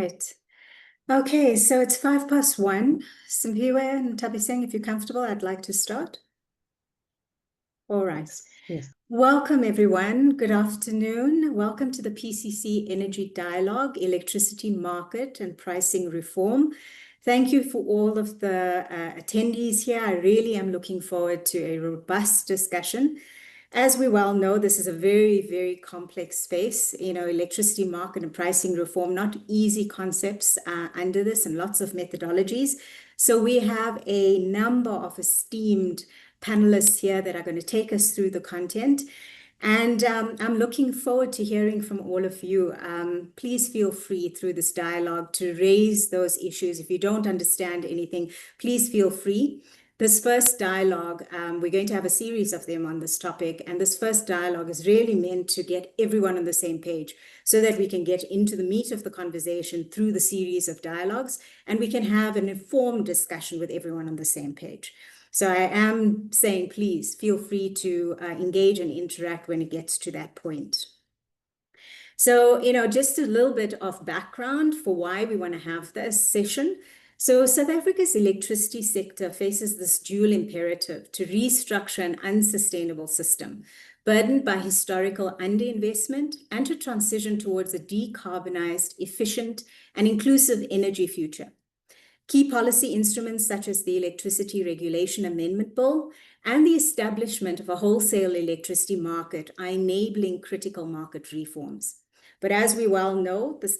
right. Okay, so it's 1:05. Simpiwe and Tabiseng, if you're comfortable, I'd like to start. All right. Yes. Welcome, everyone. Good afternoon. Welcome to the PCC Energy Dialogue, Electricity Market and Pricing Reform. Thank you for all of the attendees here. I really am looking forward to a robust discussion. As we well know, this is a very, very complex space. Electricity market and pricing reform, not easy concepts under this, and lots of methodologies. So we have a number of esteemed panelists here that are going to take us through the content. And I'm looking forward to hearing from all of you. Please feel free through this dialogue to raise those issues. If you don't understand anything, please feel free. This first dialogue, we're going to have a series of them on this topic, and this first dialogue is really meant to get everyone on the same page so that we can get into the meat of the conversation through the series of dialogues, and we can have an informed discussion with everyone on the same page. So I am saying, please feel free to engage and interact when it gets to that point. So, just a little bit of background for why we want to have this session. So South Africa's electricity sector faces this dual imperative to restructure an unsustainable system, burdened by historical underinvestment, and to transition towards a decarbonized, efficient, and inclusive energy future. Key policy instruments such as the Electricity Regulation Amendment Bill and the establishment of a wholesale electricity market are enabling critical market reforms. But as we well know, this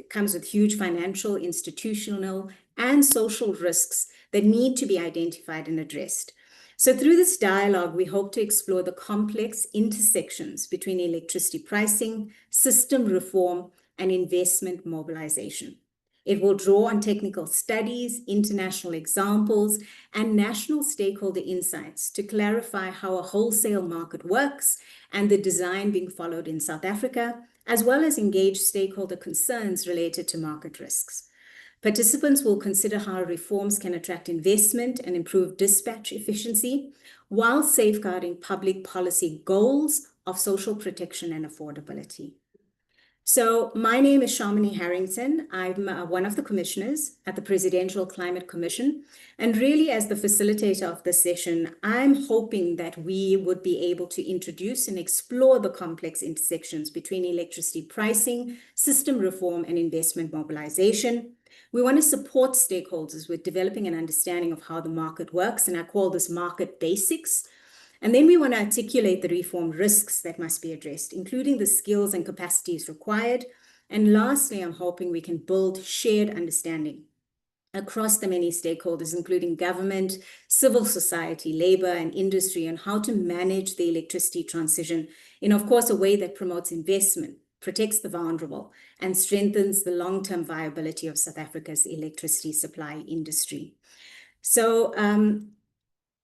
comes with huge financial, institutional, and social risks that need to be identified and addressed. So through this dialogue, we hope to explore the complex intersections between electricity pricing, system reform, and investment mobilization. It will draw on technical studies, international examples, and national stakeholder insights to clarify how a wholesale market works and the design being followed in South Africa, as well as engage stakeholder concerns related to market risks. Participants will consider how reforms can attract investment and improve dispatch efficiency while safeguarding public policy goals of social protection and affordability. So my name is Shamini Harrington. I'm one of the commissioners at the Presidential Climate Commission. And really, as the facilitator of this session, I'm hoping that we would be able to introduce and explore the complex intersections between electricity pricing, system reform, and investment mobilization. We want to support stakeholders with developing an understanding of how the market works, and I call this market basics. And then we want to articulate the reform risks that must be addressed, including the skills and capacities required. And lastly, I'm hoping we can build shared understanding across the many stakeholders, including government, civil society, labor, and industry, on how to manage the electricity transition in, of course, a way that promotes investment, protects the vulnerable, and strengthens the long-term viability of South Africa's electricity supply industry. So,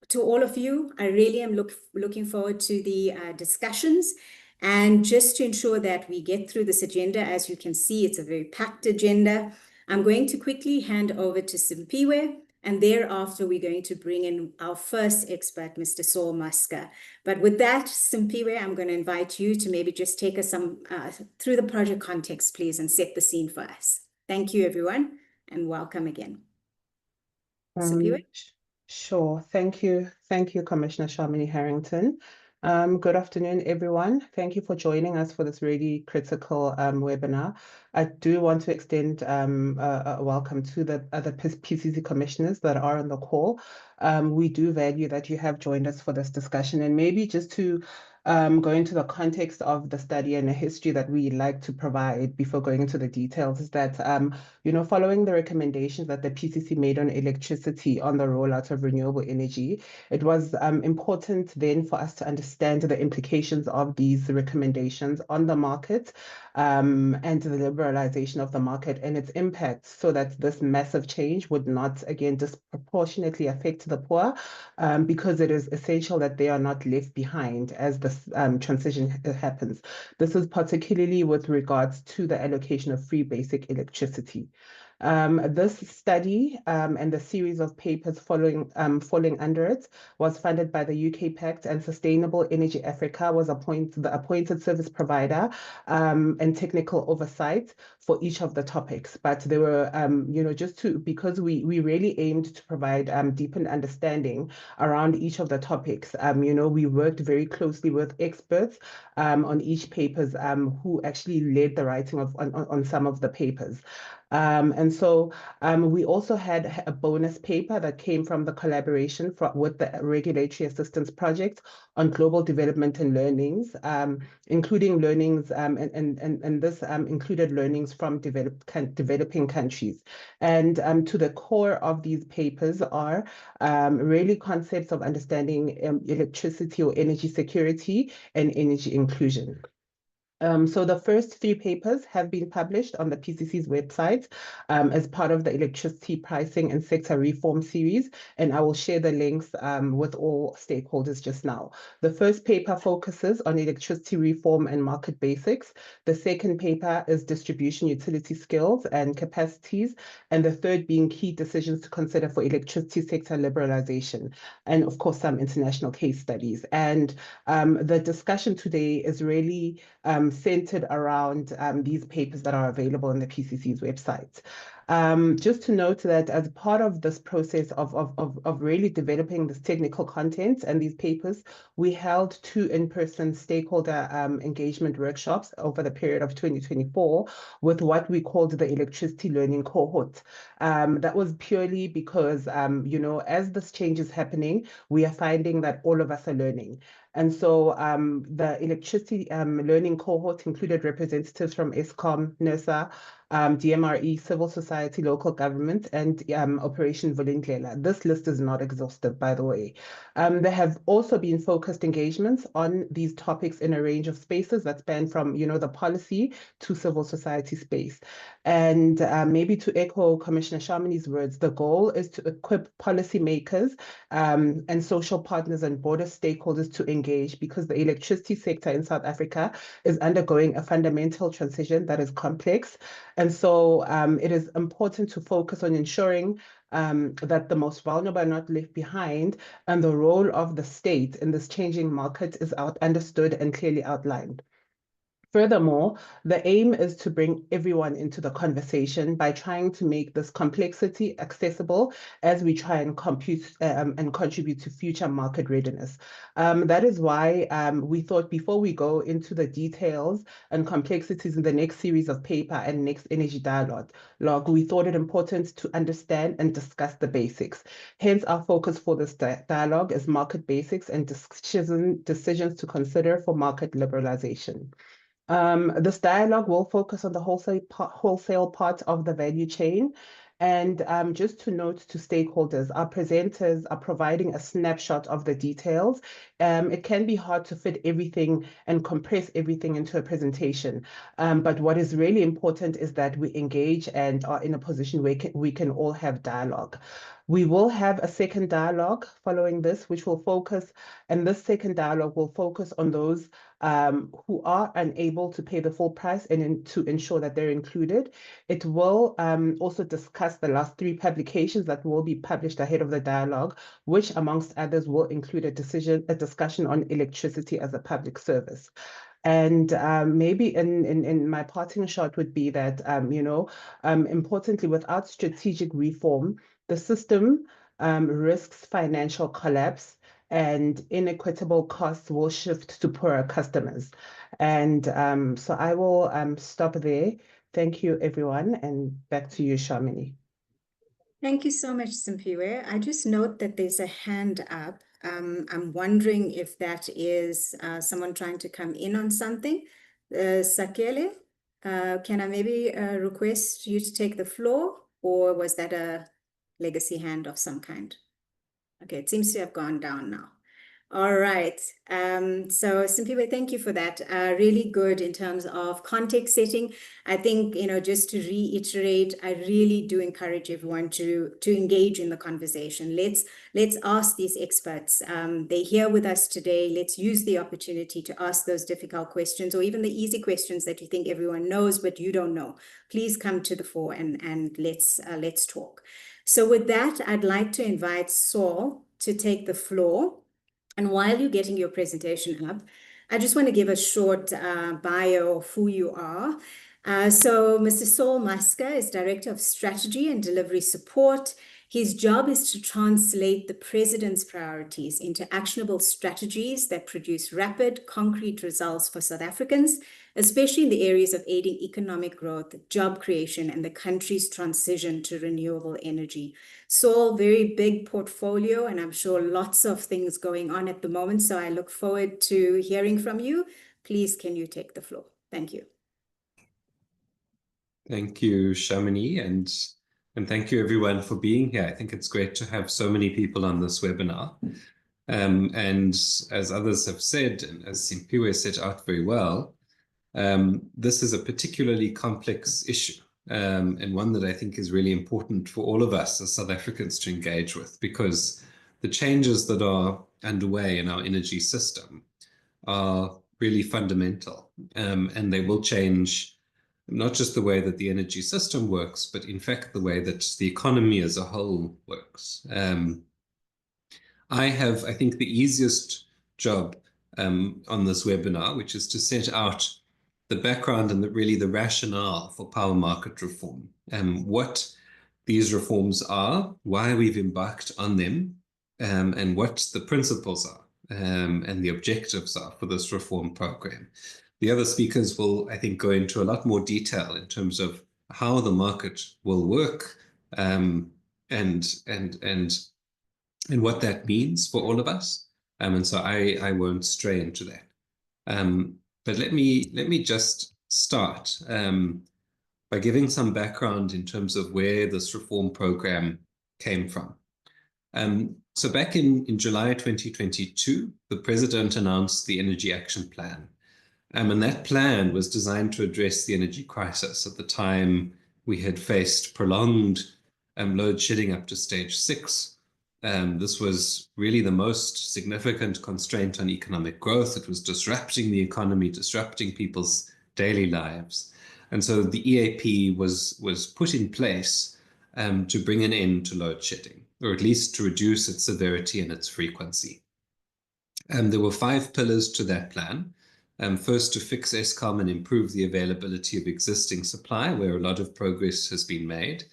to all of you, I really am looking forward to the discussions. And just to ensure that we get through this agenda, as you can see, it's a very packed agenda. I'm going to quickly hand over to Simpiwe, and thereafter we're going to bring in our first expert, Mr. Saul Musker. But with that, Simpiwe, I'm going to invite you to maybe just take us through the project context, please, and set the scene for us. Thank you, everyone, and welcome again. Simpiwe? Sure. Thank you. Thank you, Commissioner Shamini Harrington. Good afternoon, everyone. Thank you for joining us for this really critical webinar. I do want to extend a welcome to the other PCC commissioners that are on the call. We do value that you have joined us for this discussion, and maybe just to go into the context of the study and the history that we like to provide before going into the details is that, following the recommendations that the PCC made on electricity on the rollout of renewable energy, it was important then for us to understand the implications of these recommendations on the market and the liberalization of the market and its impact, so that this massive change would not, again, disproportionately affect the poor, because it is essential that they are not left behind as this transition happens. This is particularly with regards to the allocation of free basic electricity. This study and the series of papers falling under it was funded by the UK Pact, and Sustainable Energy Africa was the appointed service provider and technical oversight for each of the topics. But there were, because we really aimed to provide deepened understanding around each of the topics. We worked very closely with experts on each papers who actually led the writing on some of the papers. And so we also had a bonus paper that came from the collaboration with the Regulatory Assistance Project on global development and learnings, including learnings, and this included learnings from developing countries. And to the core of these papers are really concepts of understanding electricity or energy security and energy inclusion. So the first few papers have been published on the PCC's website as part of the electricity pricing and sector reform series, and I will share the links with all stakeholders just now. The first paper focuses on electricity reform and market basics. The second paper is distribution utility skills and capacities, and the third being key decisions to consider for electricity sector liberalization, and of course some international case studies. And the discussion today is really centered around these papers that are available on the PCC's website. Just to note that as part of this process of really developing this technical content and these papers, we held 2 in-person stakeholder engagement workshops over the period of 2024 with what we called the electricity learning cohort. That was purely because, as this change is happening, we are finding that all of us are learning. And so the electricity learning cohort included representatives from Eskom, NERSA, DMRE, civil society, local government, and Operation Vulindlela. This list is not exhaustive, by the way. There have also been focused engagements on these topics in a range of spaces that span from, the policy to civil society space. And maybe to echo Commissioner Shamini's words, the goal is to equip policymakers and social partners and broader stakeholders to engage, because the electricity sector in South Africa is undergoing a fundamental transition that is complex. And so it is important to focus on ensuring that the most vulnerable are not left behind, and the role of the state in this changing market is understood and clearly outlined. Furthermore, the aim is to bring everyone into the conversation by trying to make this complexity accessible as we try and compute and contribute to future market readiness. That is why we thought, before we go into the details and complexities in the next series of paper and next energy dialogue, we thought it important to understand and discuss the basics. Hence, our focus for this dialogue is market basics and decisions to consider for market liberalization. This dialogue will focus on the wholesale part of the value chain. And just to note to stakeholders, our presenters are providing a snapshot of the details. It can be hard to fit everything and compress everything into a presentation. But what is really important is that we engage and are in a position where we can all have dialogue. We will have a second dialogue following this, which will focus, and this second dialogue will focus on those who are unable to pay the full price and to ensure that they're included. It will also discuss the last 3 publications that will be published ahead of the dialogue, which amongst others will include a discussion on electricity as a public service. And maybe in my parting shot would be that, importantly, without strategic reform, the system risks financial collapse, and inequitable costs will shift to poorer customers. And so I will stop there. Thank you, everyone, and back to you, Shamini. Thank you so much, Simpiwe. I just note that there's a hand up. I'm wondering if that is someone trying to come in on something. Sakele, can I maybe request you to take the floor, or was that a legacy hand of some kind? Okay, it seems to have gone down now. All right. So Simpiwe, thank you for that. Really good in terms of context setting. I think, just to reiterate, I really do encourage everyone to engage in the conversation. Let's ask these experts. They're here with us today. Let's use the opportunity to ask those difficult questions, or even the easy questions that you think everyone knows, but you don't know. Please come to the fore and let's talk. So with that, I'd like to invite Saul to take the floor. And while you're getting your presentation up, I just want to give a short bio of who you are. So Mr. Saul Maska is Director of Strategy and Delivery Support. His job is to translate the President's priorities into actionable strategies that produce rapid, concrete results for South Africans, especially in the areas of aiding economic growth, job creation, and the country's transition to renewable energy. Saul, very big portfolio, and I'm sure lots of things going on at the moment. So I look forward to hearing from you. Please, can you take the floor? Thank you. Thank you, Shamini, and thank you everyone for being here. I think it's great to have so many people on this webinar. And as others have said, and as Simpiwe set out very well, this is a particularly complex issue, and one that I think is really important for all of us as South Africans to engage with, because the changes that are underway in our energy system are really fundamental, and they will change not just the way that the energy system works, but in fact the way that the economy as a whole works. I have, I think, the easiest job on this webinar, which is to set out the background and really the rationale for power market reform, what these reforms are, why we've embarked on them, and what the principles are and the objectives are for this reform program. The other speakers will, I think, go into a lot more detail in terms of how the market will work and what that means for all of us. And so I won't stray into that. But let me just start by giving some background in terms of where this reform program came from. So back in July 2022, the President announced the Energy Action Plan. And that plan was designed to address the energy crisis. At the time, we had faced prolonged load shedding up to stage 6. This was really the most significant constraint on economic growth. It was disrupting the economy, disrupting people's daily lives. And so the EAP was put in place to bring an end to load shedding, or at least to reduce its severity and its frequency. There were 5 pillars to that plan. First, to fix Eskom and improve the availability of existing supply, where a lot of progress has been made.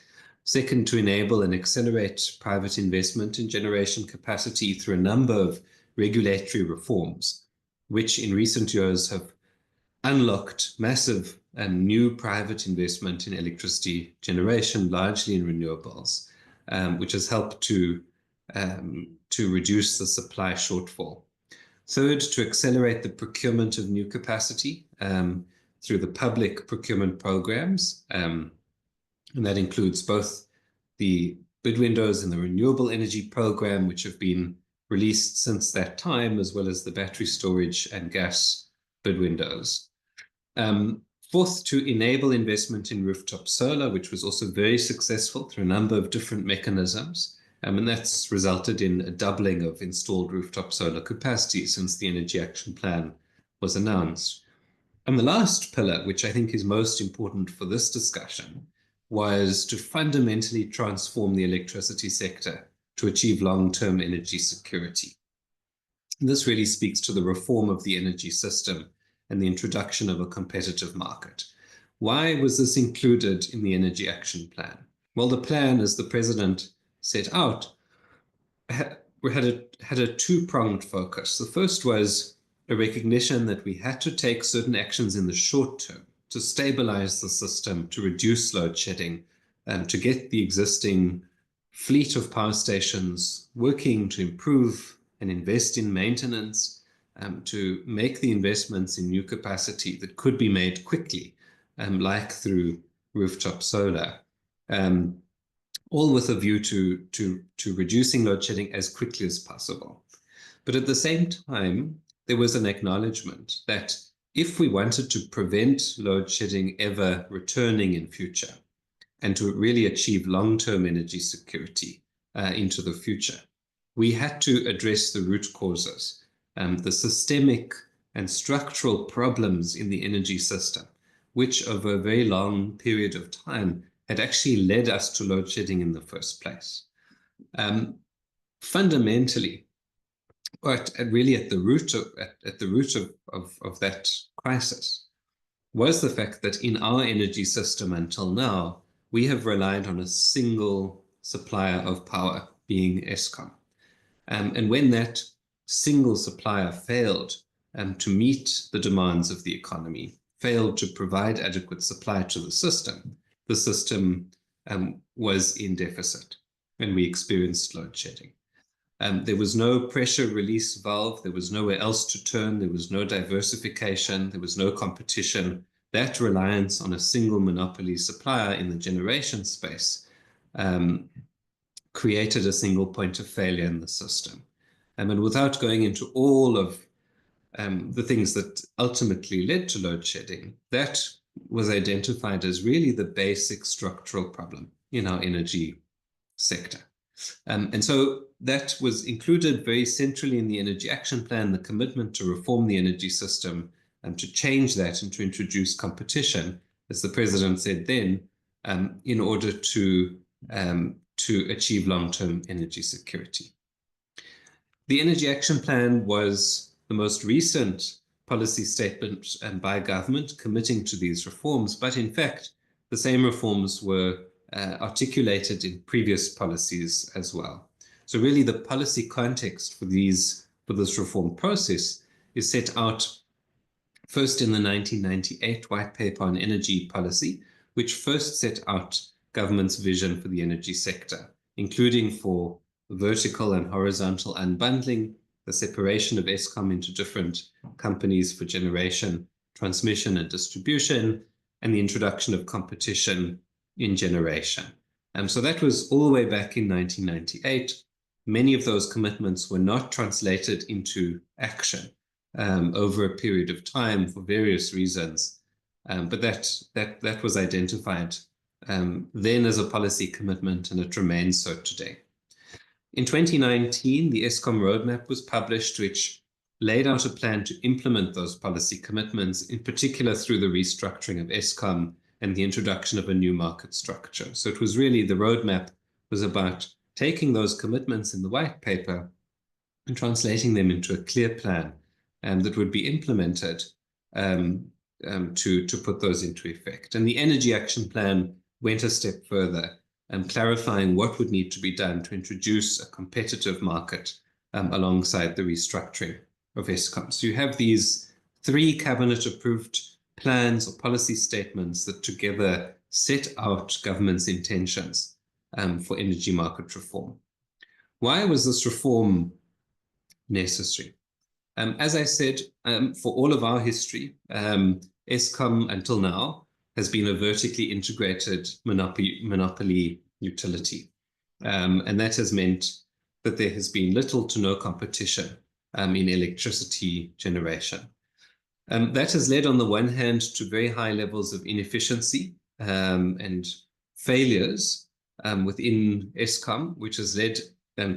Second, to enable and accelerate private investment in generation capacity through a number of regulatory reforms, which in recent years have unlocked massive and new private investment in electricity generation, largely in renewables, which has helped to reduce the supply shortfall. Third, to accelerate the procurement of new capacity through the public procurement programs. And that includes both the bid windows in the renewable energy program, which have been released since that time, as well as the battery storage and gas bid windows. Fourth, to enable investment in rooftop solar, which was also very successful through a number of different mechanisms. And that's resulted in a doubling of installed rooftop solar capacity since the Energy Action Plan was announced. And the last pillar, which I think is most important for this discussion, was to fundamentally transform the electricity sector to achieve long-term energy security. And this really speaks to the reform of the energy system and the introduction of a competitive market. Why was this included in the Energy Action Plan? Well, the plan, as the President set out, had a two-pronged focus. The first was a recognition that we had to take certain actions in the short term to stabilize the system, to reduce load shedding, to get the existing fleet of power stations working, to improve and invest in maintenance, to make the investments in new capacity that could be made quickly, like through rooftop solar, all with a view to reducing load shedding as quickly as possible. But at the same time, there was an acknowledgement that if we wanted to prevent load shedding ever returning in future and to really achieve long-term energy security into the future, we had to address the root causes, the systemic and structural problems in the energy system, which over a very long period of time had actually led us to load shedding in the first place. Fundamentally, but really at the root of that crisis was the fact that in our energy system until now, we have relied on a single supplier of power, being Eskom. And when that single supplier failed to meet the demands of the economy, failed to provide adequate supply to the system was in deficit when we experienced load shedding. There was no pressure release valve. There was nowhere else to turn. There was no diversification. There was no competition. That reliance on a single monopoly supplier in the generation space created a single point of failure in the system. And without going into all of the things that ultimately led to load shedding, that was identified as really the basic structural problem in our energy sector. And so that was included very centrally in the Energy Action Plan, the commitment to reform the energy system and to change that and to introduce competition, as the president said then, in order to achieve long-term energy security. The Energy Action Plan was the most recent policy statement by government committing to these reforms, but in fact, the same reforms were articulated in previous policies as well. So really the policy context for this reform process is set out first in the 1998 White Paper on Energy Policy, which first set out government's vision for the energy sector, including for vertical and horizontal unbundling, the separation of Eskom into different companies for generation, transmission, and distribution, and the introduction of competition in generation. So that was all the way back in 1998. Many of those commitments were not translated into action over a period of time for various reasons, but that was identified then as a policy commitment, and it remains so today. In 2019, the Eskom roadmap was published, which laid out a plan to implement those policy commitments, in particular through the restructuring of Eskom and the introduction of a new market structure. So it was really, the roadmap was about taking those commitments in the white paper and translating them into a clear plan that would be implemented to put those into effect. And the Energy Action Plan went a step further, clarifying what would need to be done to introduce a competitive market alongside the restructuring of Eskom. So you have these 3 cabinet-approved plans or policy statements that together set out government's intentions for energy market reform. Why was this reform necessary? As I said, for all of our history, Eskom until now has been a vertically integrated monopoly utility. And that has meant that there has been little to no competition in electricity generation. That has led, on the one hand, to very high levels of inefficiency and failures within Eskom, which has led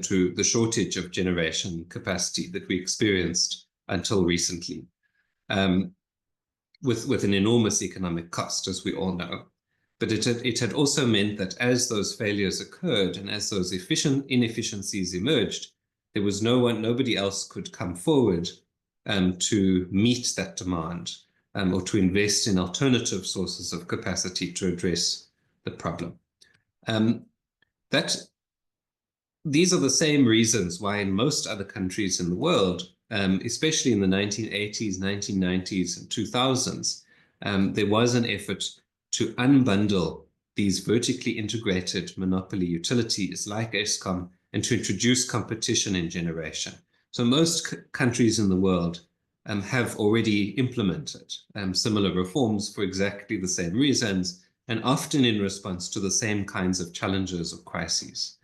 to the shortage of generation capacity that we experienced until recently, with an enormous economic cost, as we all know. But it had also meant that as those failures occurred and as those inefficiencies emerged, there was nobody else could come forward to meet that demand or to invest in alternative sources of capacity to address the problem. These are the same reasons why in most other countries in the world, especially in the 1980s, 1990s, and 2000s, there was an effort to unbundle these vertically integrated monopoly utilities like Eskom and to introduce competition in generation. So most countries in the world have already implemented similar reforms for exactly the same reasons, and often in response to the same kinds of challenges or crises.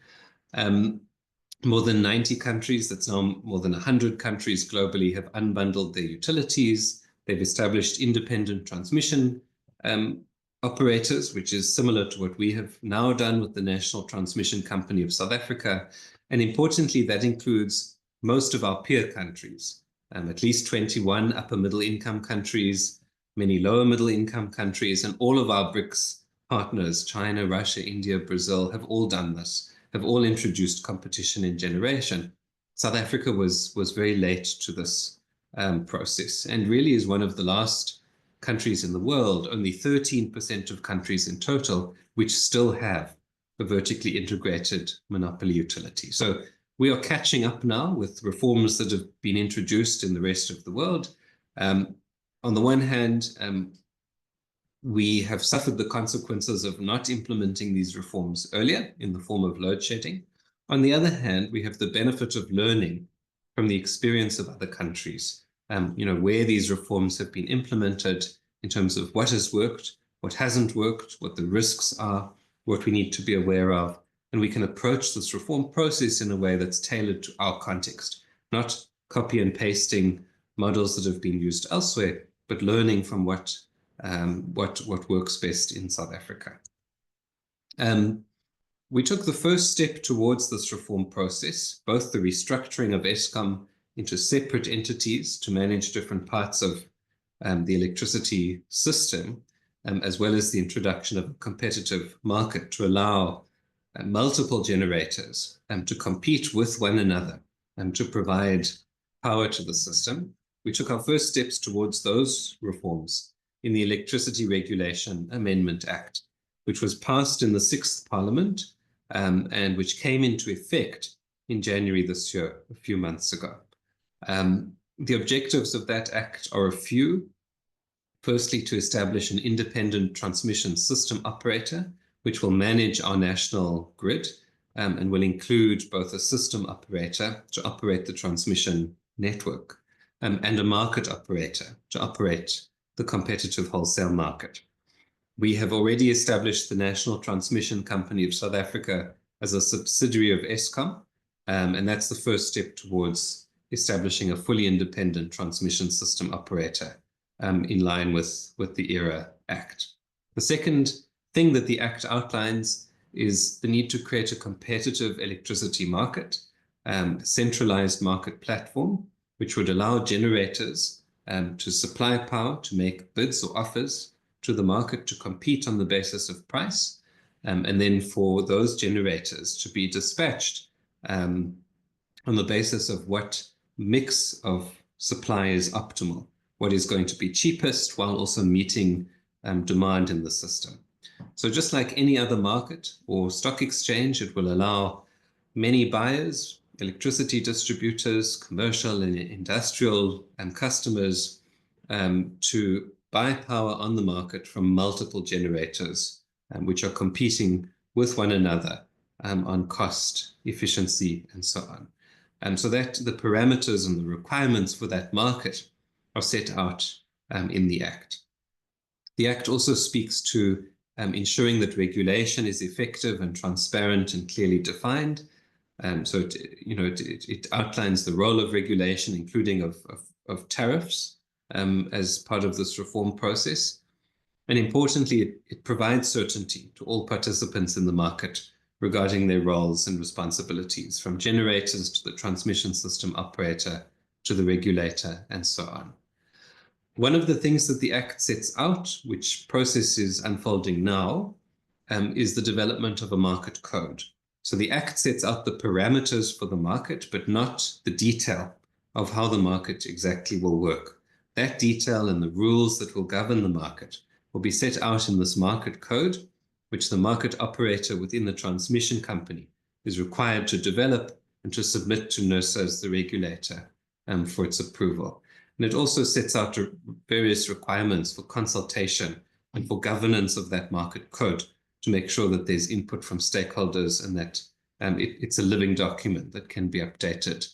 More than 90 countries, that's now more than 100 countries globally, have unbundled their utilities. They've established independent transmission operators, which is similar to what we have now done with the National Transmission Company of South Africa. And importantly, that includes most of our peer countries, at least 21 upper middle income countries, many lower middle income countries, and all of our BRICS partners, China, Russia, India, Brazil, have all done this, have all introduced competition in generation. South Africa was very late to this process, and really is one of the last countries in the world, only 13% of countries in total, which still have a vertically integrated monopoly utility. So we are catching up now with reforms that have been introduced in the rest of the world. On the one hand, we have suffered the consequences of not implementing these reforms earlier in the form of load shedding. On the other hand, we have the benefit of learning from the experience of other countries, where these reforms have been implemented in terms of what has worked, what hasn't worked, what the risks are, what we need to be aware of. And we can approach this reform process in a way that's tailored to our context, not copy and pasting models that have been used elsewhere, but learning from what works best in South Africa. We took the first step towards this reform process, both the restructuring of Eskom into separate entities to manage different parts of the electricity system, as well as the introduction of a competitive market to allow multiple generators to compete with one another and to provide power to the system. We took our first steps towards those reforms in the Electricity Regulation Amendment Act, which was passed in the 6th Parliament and which came into effect in January this year, a few months ago. The objectives of that act are a few. Firstly, to establish an independent transmission system operator, which will manage our national grid and will include both a system operator to operate the transmission network and a market operator to operate the competitive wholesale market. We have already established the National Transmission Company of South Africa as a subsidiary of Eskom, and that's the first step towards establishing a fully independent transmission system operator in line with the ERA Act. The second thing that the Act outlines is the need to create a competitive electricity market, a centralized market platform, which would allow generators to supply power, to make bids or offers to the market to compete on the basis of price, and then for those generators to be dispatched on the basis of what mix of supply is optimal, what is going to be cheapest while also meeting demand in the system. So just like any other market or stock exchange, it will allow many buyers, electricity distributors, commercial and industrial customers to buy power on the market from multiple generators, which are competing with one another on cost, efficiency, and so on. So that the parameters and the requirements for that market are set out in the Act. The Act also speaks to ensuring that regulation is effective and transparent and clearly defined. So it outlines the role of regulation, including of tariffs, as part of this reform process. And importantly, it provides certainty to all participants in the market regarding their roles and responsibilities, from generators to the transmission system operator to the regulator, and so on. One of the things that the Act sets out, which process is unfolding now, is the development of a market code. So the Act sets out the parameters for the market, but not the detail of how the market exactly will work. That detail and the rules that will govern the market will be set out in this market code, which the market operator within the transmission company is required to develop and to submit to NERSA as the regulator for its approval. And it also sets out various requirements for consultation and for governance of that market code to make sure that there's input from stakeholders and that it's a living document that can be updated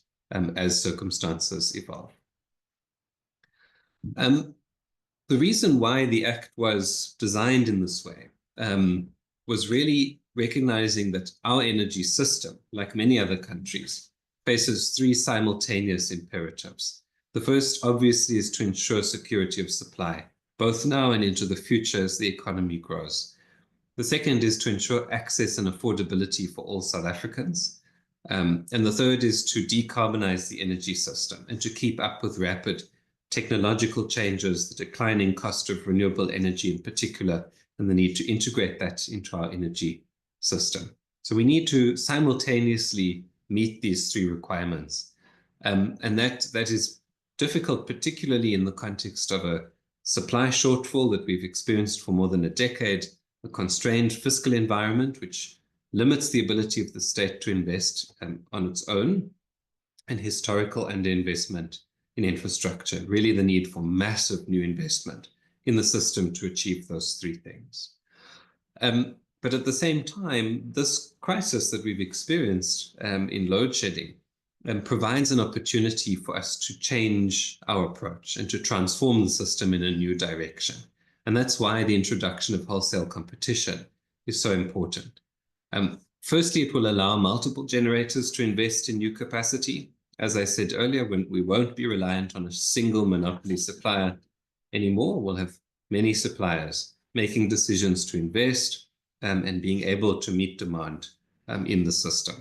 as circumstances evolve. The reason why the Act was designed in this way was really recognizing that our energy system, like many other countries, faces three simultaneous imperatives. The first, obviously, is to ensure security of supply, both now and into the future as the economy grows. The second is to ensure access and affordability for all South Africans. And the third is to decarbonize the energy system and to keep up with rapid technological changes, the declining cost of renewable energy in particular, and the need to integrate that into our energy system. So we need to simultaneously meet these three requirements. And that is difficult, particularly in the context of a supply shortfall that we've experienced for more than a decade, a constrained fiscal environment, which limits the ability of the state to invest on its own, and historical underinvestment in infrastructure, really the need for massive new investment in the system to achieve those three things. But at the same time, this crisis that we've experienced in load shedding provides an opportunity for us to change our approach and to transform the system in a new direction. And that's why the introduction of wholesale competition is so important. Firstly, it will allow multiple generators to invest in new capacity. As I said earlier, when we won't be reliant on a single monopoly supplier anymore. We'll have many suppliers making decisions to invest and being able to meet demand in the system.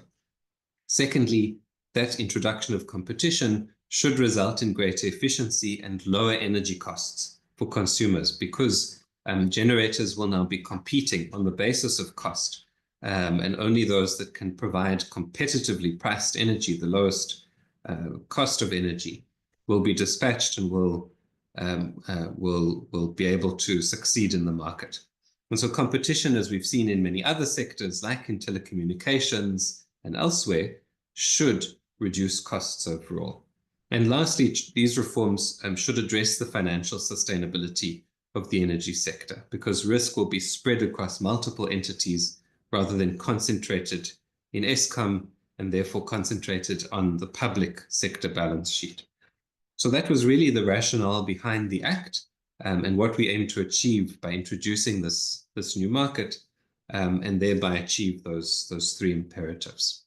Secondly, that introduction of competition should result in greater efficiency and lower energy costs for consumers, because generators will now be competing on the basis of cost, and only those that can provide competitively priced energy, the lowest cost of energy, will be dispatched and will be able to succeed in the market. And so competition, as we've seen in many other sectors, like in telecommunications and elsewhere, should reduce costs overall. And lastly, these reforms should address the financial sustainability of the energy sector, because risk will be spread across multiple entities rather than concentrated in Eskom and therefore concentrated on the public sector balance sheet. So that was really the rationale behind the Act and what we aim to achieve by introducing this new market and thereby achieve those three imperatives.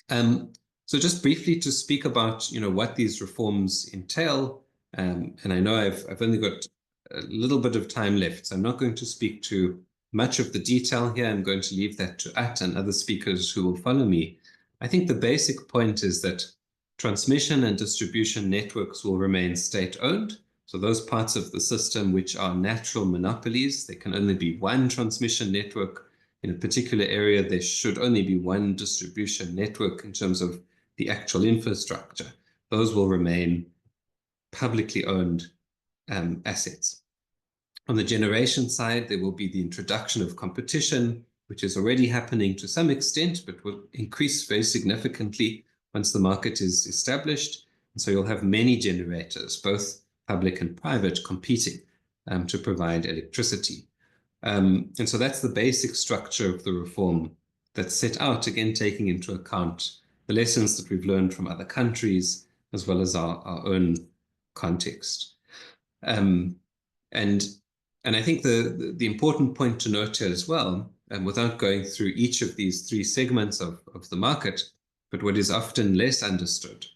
So just briefly to speak about what these reforms entail, and I know I've only got a little bit of time left, so I'm not going to speak to much of the detail here. I'm going to leave that to At and other speakers who will follow me. I think the basic point is that transmission and distribution networks will remain state-owned. So those parts of the system which are natural monopolies, there can only be one transmission network. In a particular area, there should only be one distribution network in terms of the actual infrastructure. Those will remain publicly owned assets. On the generation side, there will be the introduction of competition, which is already happening to some extent, but will increase very significantly once the market is established. And so you'll have many generators, both public and private, competing to provide electricity. And so that's the basic structure of the reform that's set out, again, taking into account the lessons that we've learned from other countries, as well as our own context. And I think the important point to note here as well, without going through each of these three segments of the market, but what is often less understood,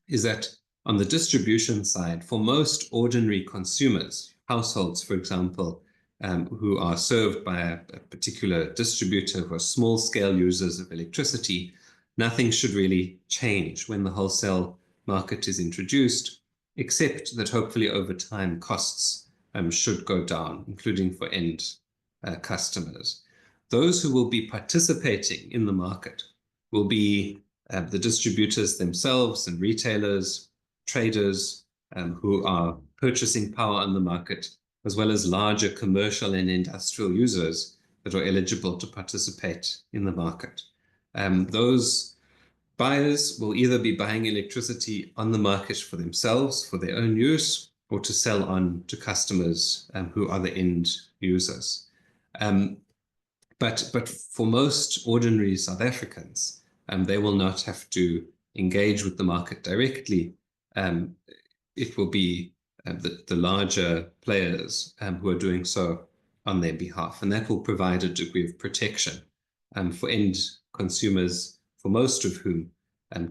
is that on the distribution side, for most ordinary consumers, households, for example, who are served by a particular distributor who are small-scale users of electricity, nothing should really change when the wholesale market is introduced, except that hopefully over time costs should go down, including for end customers. Those who will be participating in the market will be the distributors themselves and retailers, traders who are purchasing power on the market, as well as larger commercial and industrial users that are eligible to participate in the market. Those buyers will either be buying electricity on the market for themselves, for their own use, or to sell on to customers who are the end users. But for most ordinary South Africans, they will not have to engage with the market directly. It will be the larger players who are doing so on their behalf, and that will provide a degree of protection for end consumers, for most of whom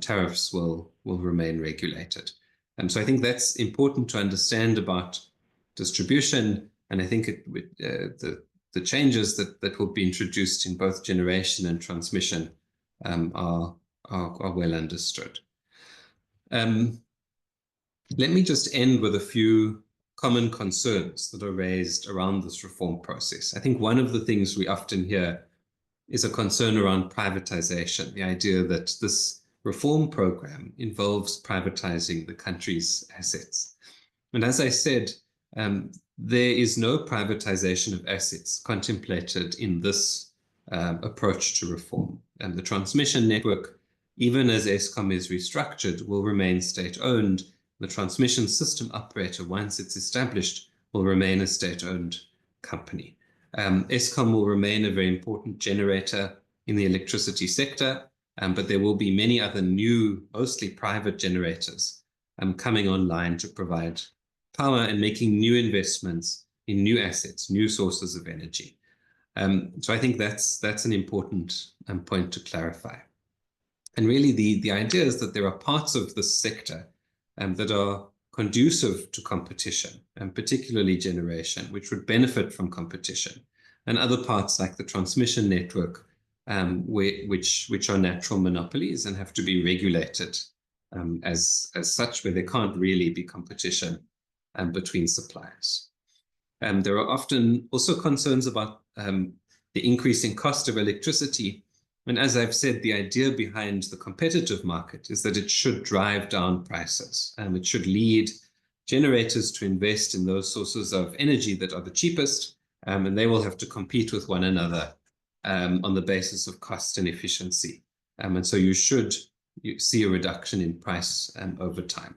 tariffs will remain regulated. So I think that's important to understand about distribution, and I think the changes that will be introduced in both generation and transmission are well understood. Let me just end with a few common concerns that are raised around this reform process. I think one of the things we often hear is a concern around privatization, the idea that this reform program involves privatizing the country's assets. And as I said, there is no privatization of assets contemplated in this approach to reform. And the transmission network, even as Eskom is restructured, will remain state-owned. The transmission system operator, once it's established, will remain a state-owned company. Eskom will remain a very important generator in the electricity sector, but there will be many other new, mostly private generators coming online to provide power and making new investments in new assets, new sources of energy. So I think that's an important point to clarify. And really the idea is that there are parts of this sector that are conducive to competition, and particularly generation, which would benefit from competition, and other parts like the transmission network, which are natural monopolies and have to be regulated as such, where there can't really be competition between suppliers. There are often also concerns about the increasing cost of electricity. And as I've said, the idea behind the competitive market is that it should drive down prices, and it should lead generators to invest in those sources of energy that are the cheapest, and they will have to compete with one another on the basis of cost and efficiency. And so you see a reduction in price over time.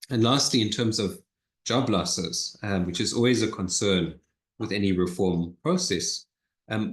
And lastly, in terms of job losses, which is always a concern with any reform process,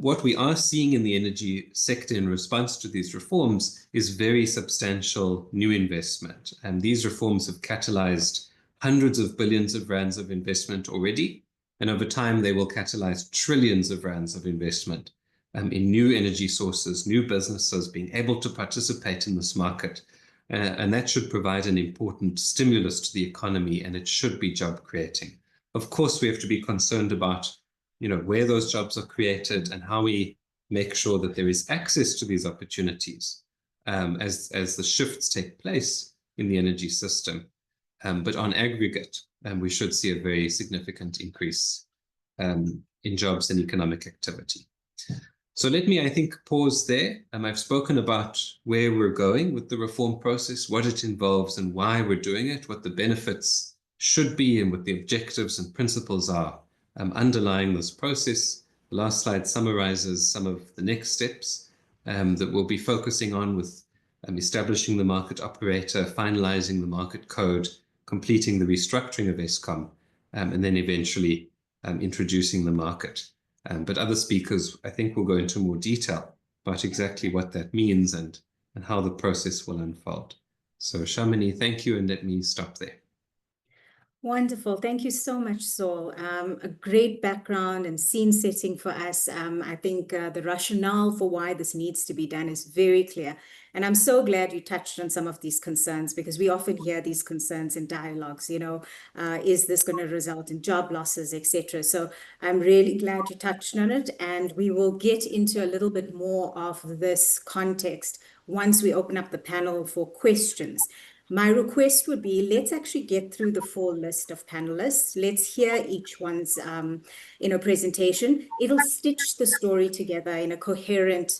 what we are seeing in the energy sector in response to these reforms is very substantial new investment. And these reforms have catalyzed hundreds of billions of rands of investment already. And over time, they will catalyze trillions of rands of investment in new energy sources, new businesses being able to participate in this market. And that should provide an important stimulus to the economy, and it should be job creating. Of course, we have to be concerned about where those jobs are created and how we make sure that there is access to these opportunities as the shifts take place in the energy system. But on aggregate, we should see a very significant increase in jobs and economic activity. So let me, I think, pause there. I've spoken about where we're going with the reform process, what it involves and why we're doing it, what the benefits should be and what the objectives and principles are underlying this process. The last slide summarizes some of the next steps that we'll be focusing on, with establishing the market operator, finalizing the market code, completing the restructuring of Eskom, and then eventually introducing the market. But other speakers, I think, will go into more detail about exactly what that means and how the process will unfold. So Shamini, thank you, and let me stop there. Wonderful. Thank you so much, Saul. A great background and scene setting for us. I think the rationale for why this needs to be done is very clear. And I'm so glad you touched on some of these concerns, because we often hear these concerns in dialogues, is this going to result in job losses, etc. So I'm really glad you touched on it. And we will get into a little bit more of this context once we open up the panel for questions. My request would be, let's actually get through the full list of panelists. Let's hear each one's presentation. It'll stitch the story together in a coherent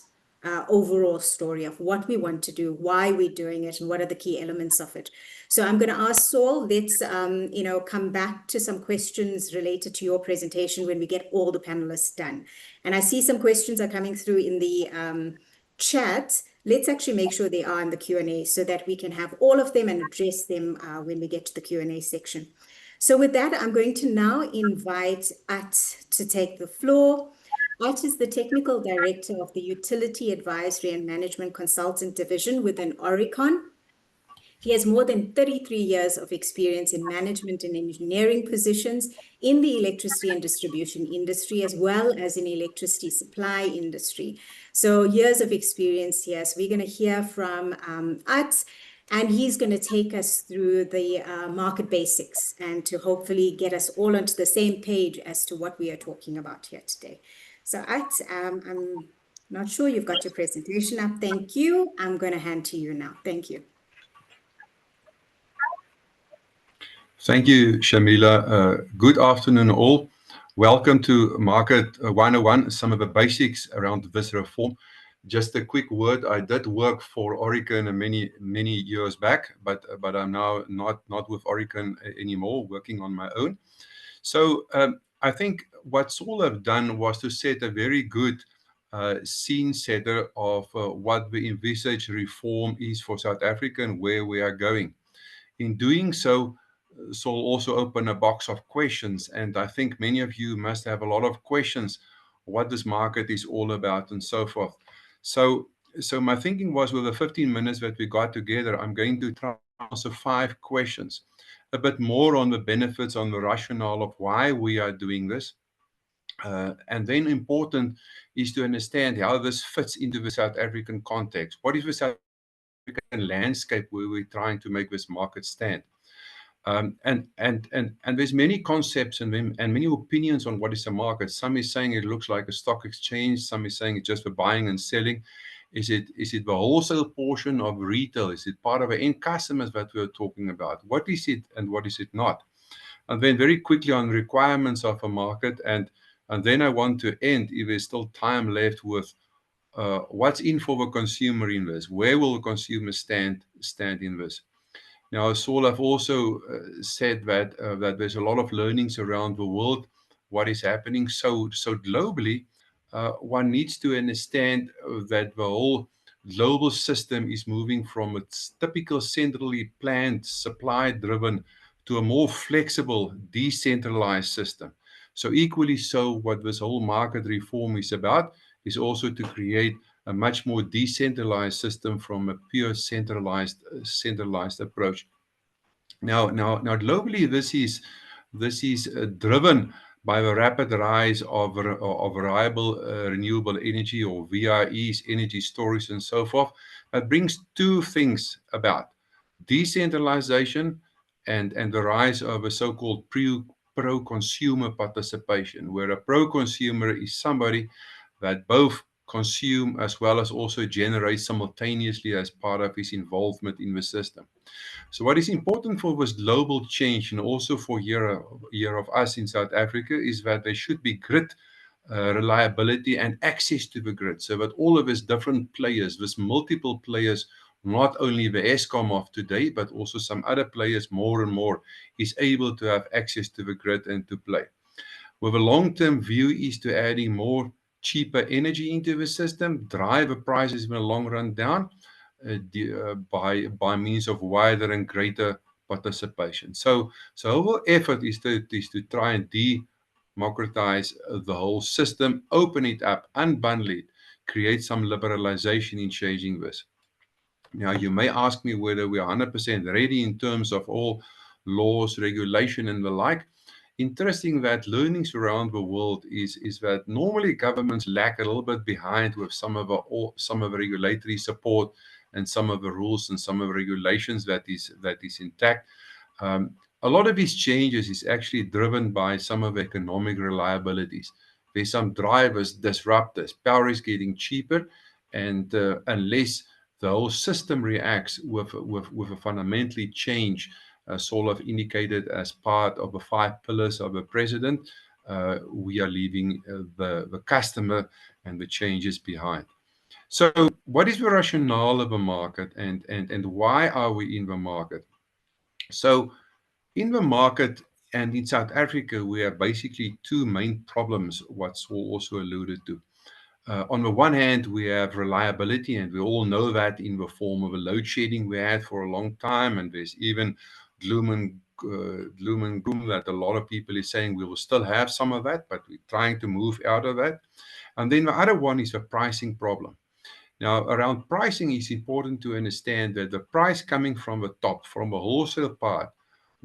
overall story of what we want to do, why we're doing it, and what are the key elements of it. So I'm going to ask Saul, let's come back to some questions related to your presentation when we get all the panelists done. And I see some questions are coming through in the chat. Let's actually make sure they are in the Q&A so that we can have all of them and address them when we get to the Q&A section. So with that, I'm going to now invite At to take the floor. At is the Technical Director of the Utility Advisory and Management Consultant Division within Oricon. He has more than 33 years of experience in management and engineering positions in the electricity and distribution industry, as well as in electricity supply industry. So years of experience here. So we're going to hear from Ats, and he's going to take us through the market basics and to hopefully get us all onto the same page as to what we are talking about here today. So Ats, I'm not sure you've got your presentation up. Thank you. I'm going to hand to you now. Thank you. Thank you, Shamila. Good afternoon, all. Welcome to Market 101, some of the basics around this reform. Just a quick word, I did work for Oricon many years back, but I'm now not with Oricon anymore, working on my own. So I think what Saul have done was to set a very good scene setter of what the envisaged reform is for South Africa and where we are going. In doing so, Saul also opened a box of questions, and I think many of you must have a lot of questions, what this market is all about and so forth. So my thinking was, with the 15 minutes that we got together, I'm going to try to answer 5 questions, a bit more on the benefits, on the rationale of why we are doing this. And then important is to understand how this fits into the South African context. What is the South African landscape where we're trying to make this market stand? And there's many concepts and many opinions on what is a market. Some is saying it looks like a stock exchange. Some is saying it's just for buying and selling. Is it the wholesale portion of retail? Is it part of the end customers that we're talking about? What is it and what is it not? And then very quickly on requirements of a market. And then I want to end, if there's still time left, with what's in for the consumer in this. Where will the consumer stand in this? Now, Saul, I've also said that there's a lot of learnings around the world, what is happening. So globally, one needs to understand that the whole global system is moving from its typical centrally planned, supply-driven, to a more flexible, decentralized system. So equally so, what this whole market reform is about is also to create a much more decentralized system from a pure centralized approach. Now, globally, this is driven by the rapid rise of reliable renewable energy, or VREs, energy storage, and so forth. That brings 2 things about: decentralization and the rise of a so-called pro-consumer participation, where a pro-consumer is somebody that both consume as well as also generate simultaneously as part of his involvement in the system. So what is important for this global change, and also for here of us in South Africa, is that there should be grid reliability and access to the grid, so that all of these different players, these multiple players, not only the Eskom of today, but also some other players more and more, is able to have access to the grid and to play. With a long-term view is to adding more cheaper energy into the system, drive the prices in the long run down by means of wider and greater participation. So our effort is to try and democratize the whole system, open it up, unbundle it, create some liberalization in changing this. Now, you may ask me whether we are 100% ready in terms of all laws, regulation, and the like. Interesting that learnings around the world is that normally governments lag a little bit behind with some of the regulatory support and some of the rules and some of the regulations that is intact. A lot of these changes is actually driven by some of the economic reliabilities. There's some drivers, disruptors. Power is getting cheaper, and unless the whole system reacts with a fundamentally change, Saul have indicated as part of the 5 pillars of the president, we are leaving the customer and the changes behind. So what is the rationale of a market, and why are we in the market? So in the market and in South Africa, we have basically 2 main problems, what Saul also alluded to. On the one hand, we have reliability, and we all know that in the form of a load shedding we had for a long time, and there's even gloom and gloom that a lot of people is saying we will still have some of that, but we're trying to move out of that. And then the other one is a pricing problem. Now, around pricing, it's important to understand that the price coming from the top, from the wholesale part,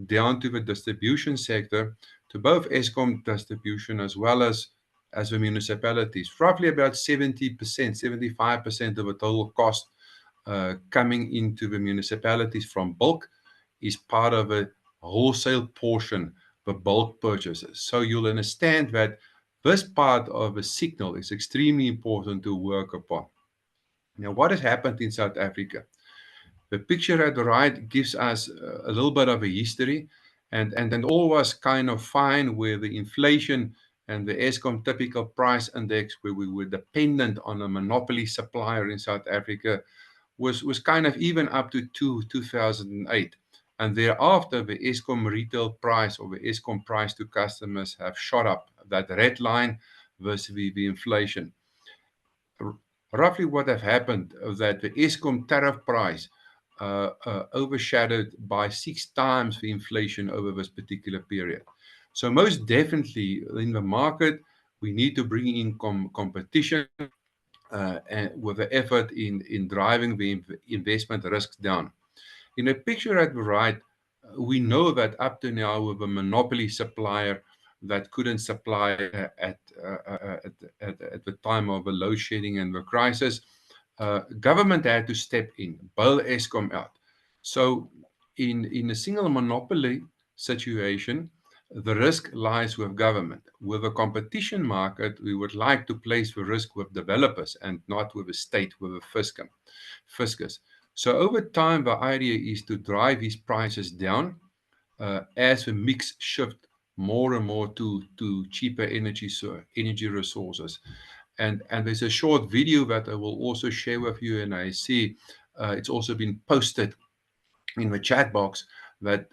down to the distribution sector, to both Eskom distribution as well as the municipalities, roughly about 70%, 75% of the total cost coming into the municipalities from bulk is part of a wholesale portion, the bulk purchases. So you'll understand that this part of the signal is extremely important to work upon. Now, what has happened in South Africa? The picture at the right gives us a little bit of a history, and all was kind of fine with the inflation and the Eskom typical price index, where we were dependent on a monopoly supplier in South Africa, was kind of even up to 2008. And thereafter, the Eskom retail price or the Eskom price to customers have shot up, that red line versus the inflation. Roughly what have happened that the Eskom tariff price overshadowed by 6 times the inflation over this particular period. So most definitely in the market, we need to bring in competition and with the effort in driving the investment risks down. In a picture at the right, we know that up to now with a monopoly supplier that couldn't supply at the time of the load shedding and the crisis, government had to step in, bail Eskom out. So in a single monopoly situation, the risk lies with government. With a competition market, we would like to place the risk with developers and not with the state, with a fiscus. So over time, the idea is to drive these prices down as the mix shift more and more to cheaper energy resources. And there's a short video that I will also share with you, and I see it's also been posted in the chat box that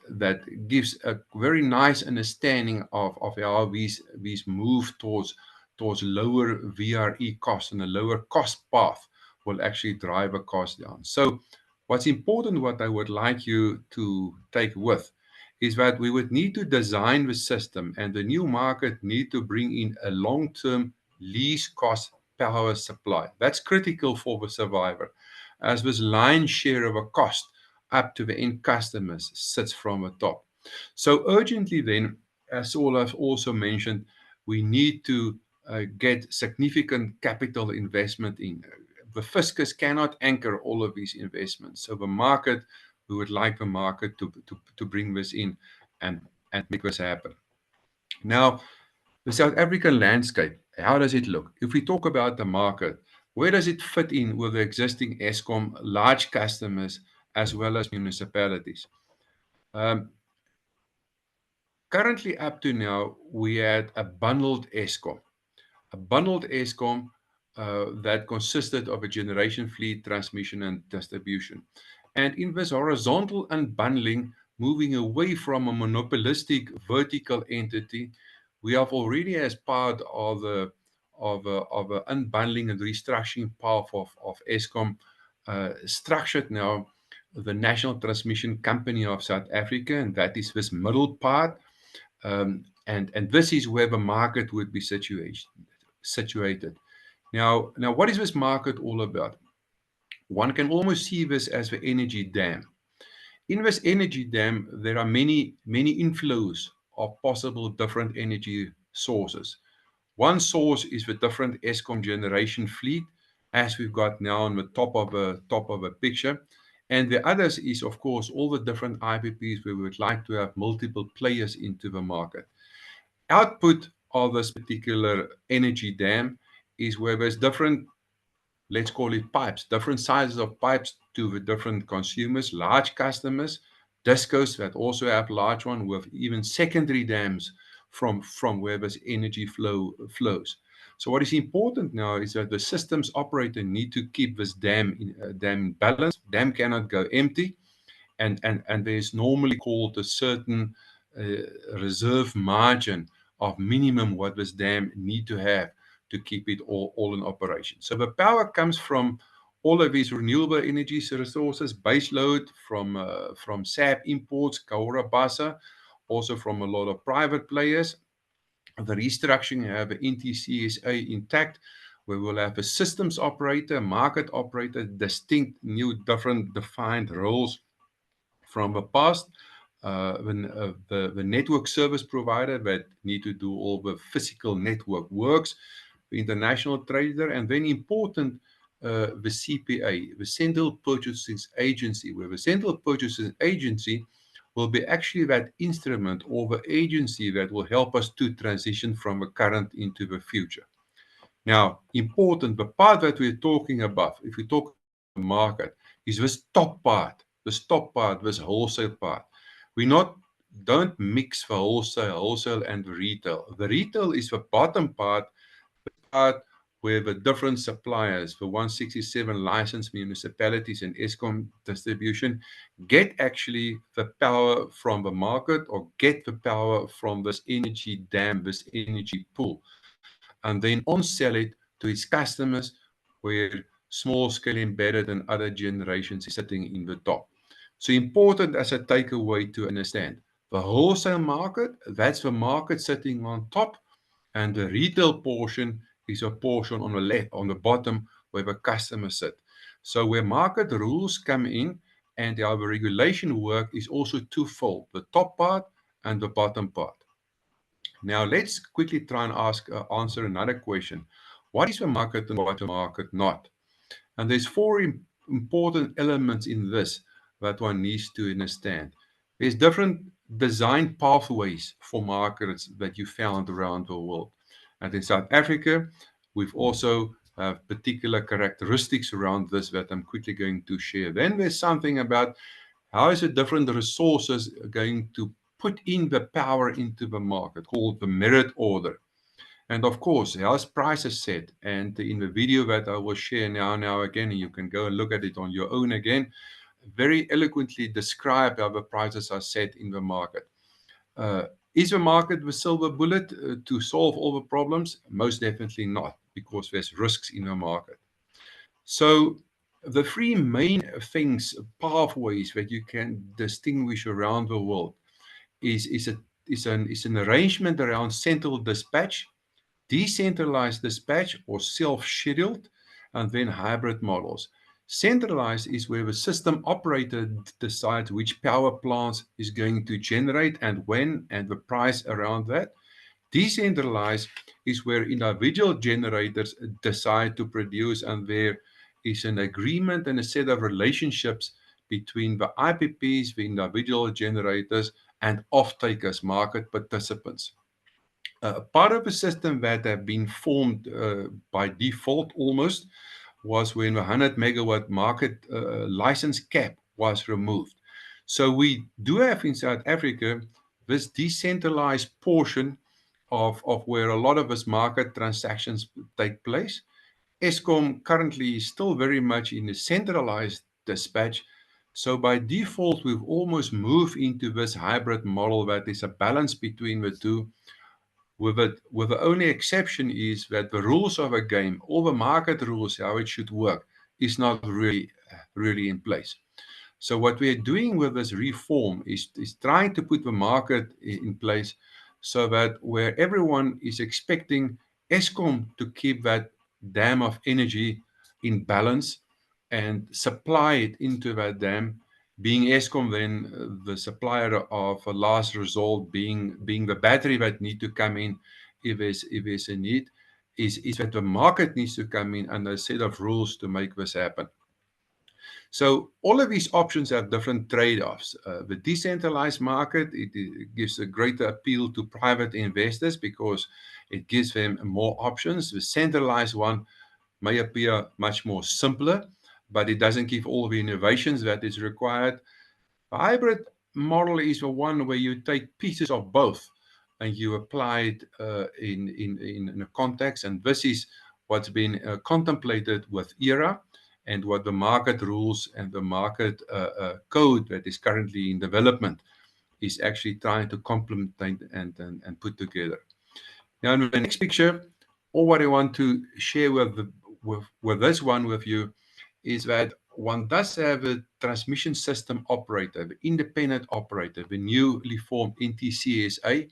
gives a very nice understanding of how these move towards lower VRE costs and a lower cost path will actually drive a cost down. So what's important, what I would like you to take with, is that we would need to design the system, and the new market need to bring in a long-term least cost power supply. That's critical for the survivor, as this lion's share of a cost up to the end customers sits from the top. So urgently then, as Olaf also mentioned, we need to get significant capital investment in. The fiscus cannot anchor all of these investments. So the market, we would like the market to bring this in and make this happen. Now, the South African landscape, how does it look? If we talk about the market, where does it fit in with the existing Eskom large customers as well as municipalities? Currently, up to now, we had a bundled Eskom. A bundled Eskom that consisted of a generation fleet, transmission, and distribution. And in this horizontal unbundling, moving away from a monopolistic vertical entity, we have already, as part of the unbundling and restructuring path of Eskom, structured now the National Transmission Company of South Africa, and that is this middle part. And this is where the market would be situated. Now, what is this market all about? One can almost see this as the energy dam. In this energy dam, there are many inflows of possible different energy sources. One source is the different Eskom generation fleet, as we've got now on the top of a picture. And the others is, of course, all the different IPPs where we would like to have multiple players into the market. Output of this particular energy dam is where there's different, let's call it pipes, different sizes of pipes to the different consumers, large customers, discos that also have large one with even secondary dams from where this energy flows. So what is important now is that the systems operator need to keep this dam in balance. Dam cannot go empty, and there's normally called a certain reserve margin of minimum what this dam need to have to keep it all in operation. So the power comes from all of these renewable energy resources, base load from SAP imports, Kahora Bassa, also from a lot of private players. The restructuring have the NTCSA intact where we'll have a systems operator, market operator, distinct, new, different, defined roles from the past. The network service provider that need to do all the physical network works, the international trader, and then important, the CPA, the Central Purchasing Agency, where the Central Purchasing Agency will be actually that instrument or the agency that will help us to transition from the current into the future. Now, important, the part that we're talking about, if we talk about the market, is this top part, this wholesale part. We don't mix the wholesale and the retail. The retail is the bottom part where the different suppliers, the 167 licensed municipalities and Eskom distribution, get actually the power from the market or get the power from this energy dam, this energy pool, and then on-sell it to its customers, where small-scale embedded and other generations is sitting in the top. So important as a takeaway to understand. The wholesale market, that's the market sitting on top, and the retail portion is a portion on the left, on the bottom, where the customers sit. So where market rules come in and our regulation work is also twofold, the top part and the bottom part. Now let's quickly try and answer another question. What is the market and what is the market not? And there's four important elements in this that one needs to understand. There's different design pathways for markets that you found around the world. And in South Africa, we've also have particular characteristics around this that I'm quickly going to share. Then there's something about how is the different resources going to put in the power into the market, called the merit order. And of course, how's prices set? And in the video that I will share now again, you can go and look at it on your own again, very eloquently describe how the prices are set in the market. Is the market the silver bullet to solve all the problems? Most definitely not, because there's risks in the market. So the three main things, pathways that you can distinguish around the world is an arrangement around central dispatch, decentralized dispatch or self-scheduled, and then hybrid models. Centralized is where the system operator decides which power plants is going to generate and when, and the price around that. Decentralized is where individual generators decide to produce, and there is an agreement and a set of relationships between the IPPs, the individual generators, and off-takers, market participants. Part of the system that have been formed by default almost was when the 100 megawatt market license cap was removed. So we do have in South Africa this decentralized portion of where a lot of this market transactions take place. Eskom currently is still very much in a centralized dispatch. So by default, we've almost moved into this hybrid model that is a balance between the two. With the only exception is that the rules of a game, all the market rules, how it should work, is not really in place. So what we are doing with this reform is trying to put the market in place so that where everyone is expecting Eskom to keep that dam of energy in balance and supply it into that dam, being Eskom then the supplier of a last resort, being the battery that need to come in if there's a need, is that the market needs to come in and a set of rules to make this happen. So all of these options have different trade-offs. The decentralized market, it gives a greater appeal to private investors because it gives them more options. The centralized one may appear much more simpler, but it doesn't give all the innovations that is required. The hybrid model is the one where you take pieces of both and you apply it in a context. And this is what's been contemplated with ERA, and what the market rules and the market code that is currently in development is actually trying to complement and put together. Now, in the next picture, all what I want to share with this one with you is that one does have a transmission system operator, the independent operator, the newly formed NTCSA,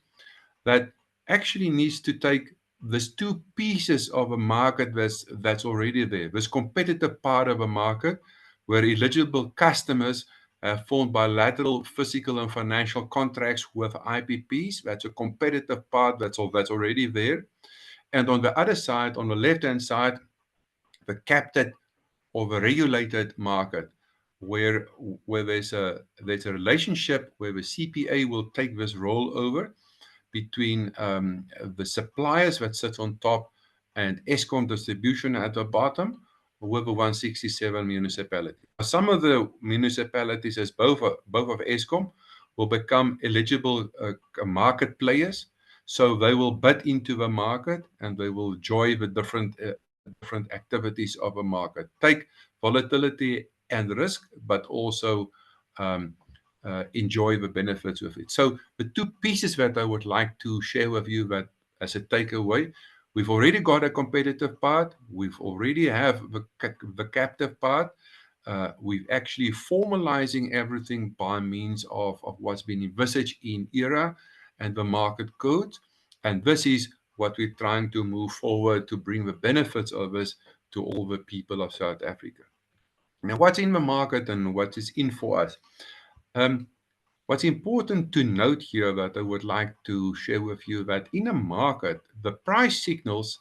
that actually needs to take there's two pieces of a market that's already there. This competitive part of a market where eligible customers have formed bilateral physical and financial contracts with IPPs. That's a competitive part that's already there. And on the other side, on the left-hand side, the captive or the regulated market, where there's a relationship where the CPA will take this role over between the suppliers that sits on top and Eskom distribution at the bottom with the 167 municipalities. Some of the municipalities, as both of Eskom, will become eligible market players. So they will bid into the market and they will enjoy the different activities of a market. Take volatility and risk, but also enjoy the benefits of it. So the two pieces that I would like to share with you that as a takeaway, we've already got a competitive part. We've already have the captive part. We're actually formalizing everything by means of what's been envisaged in ERA and the market code. And this is what we're trying to move forward to bring the benefits of this to all the people of South Africa. Now, what's in the market and what is in for us? What's important to note here that I would like to share with you that in a market, the price signals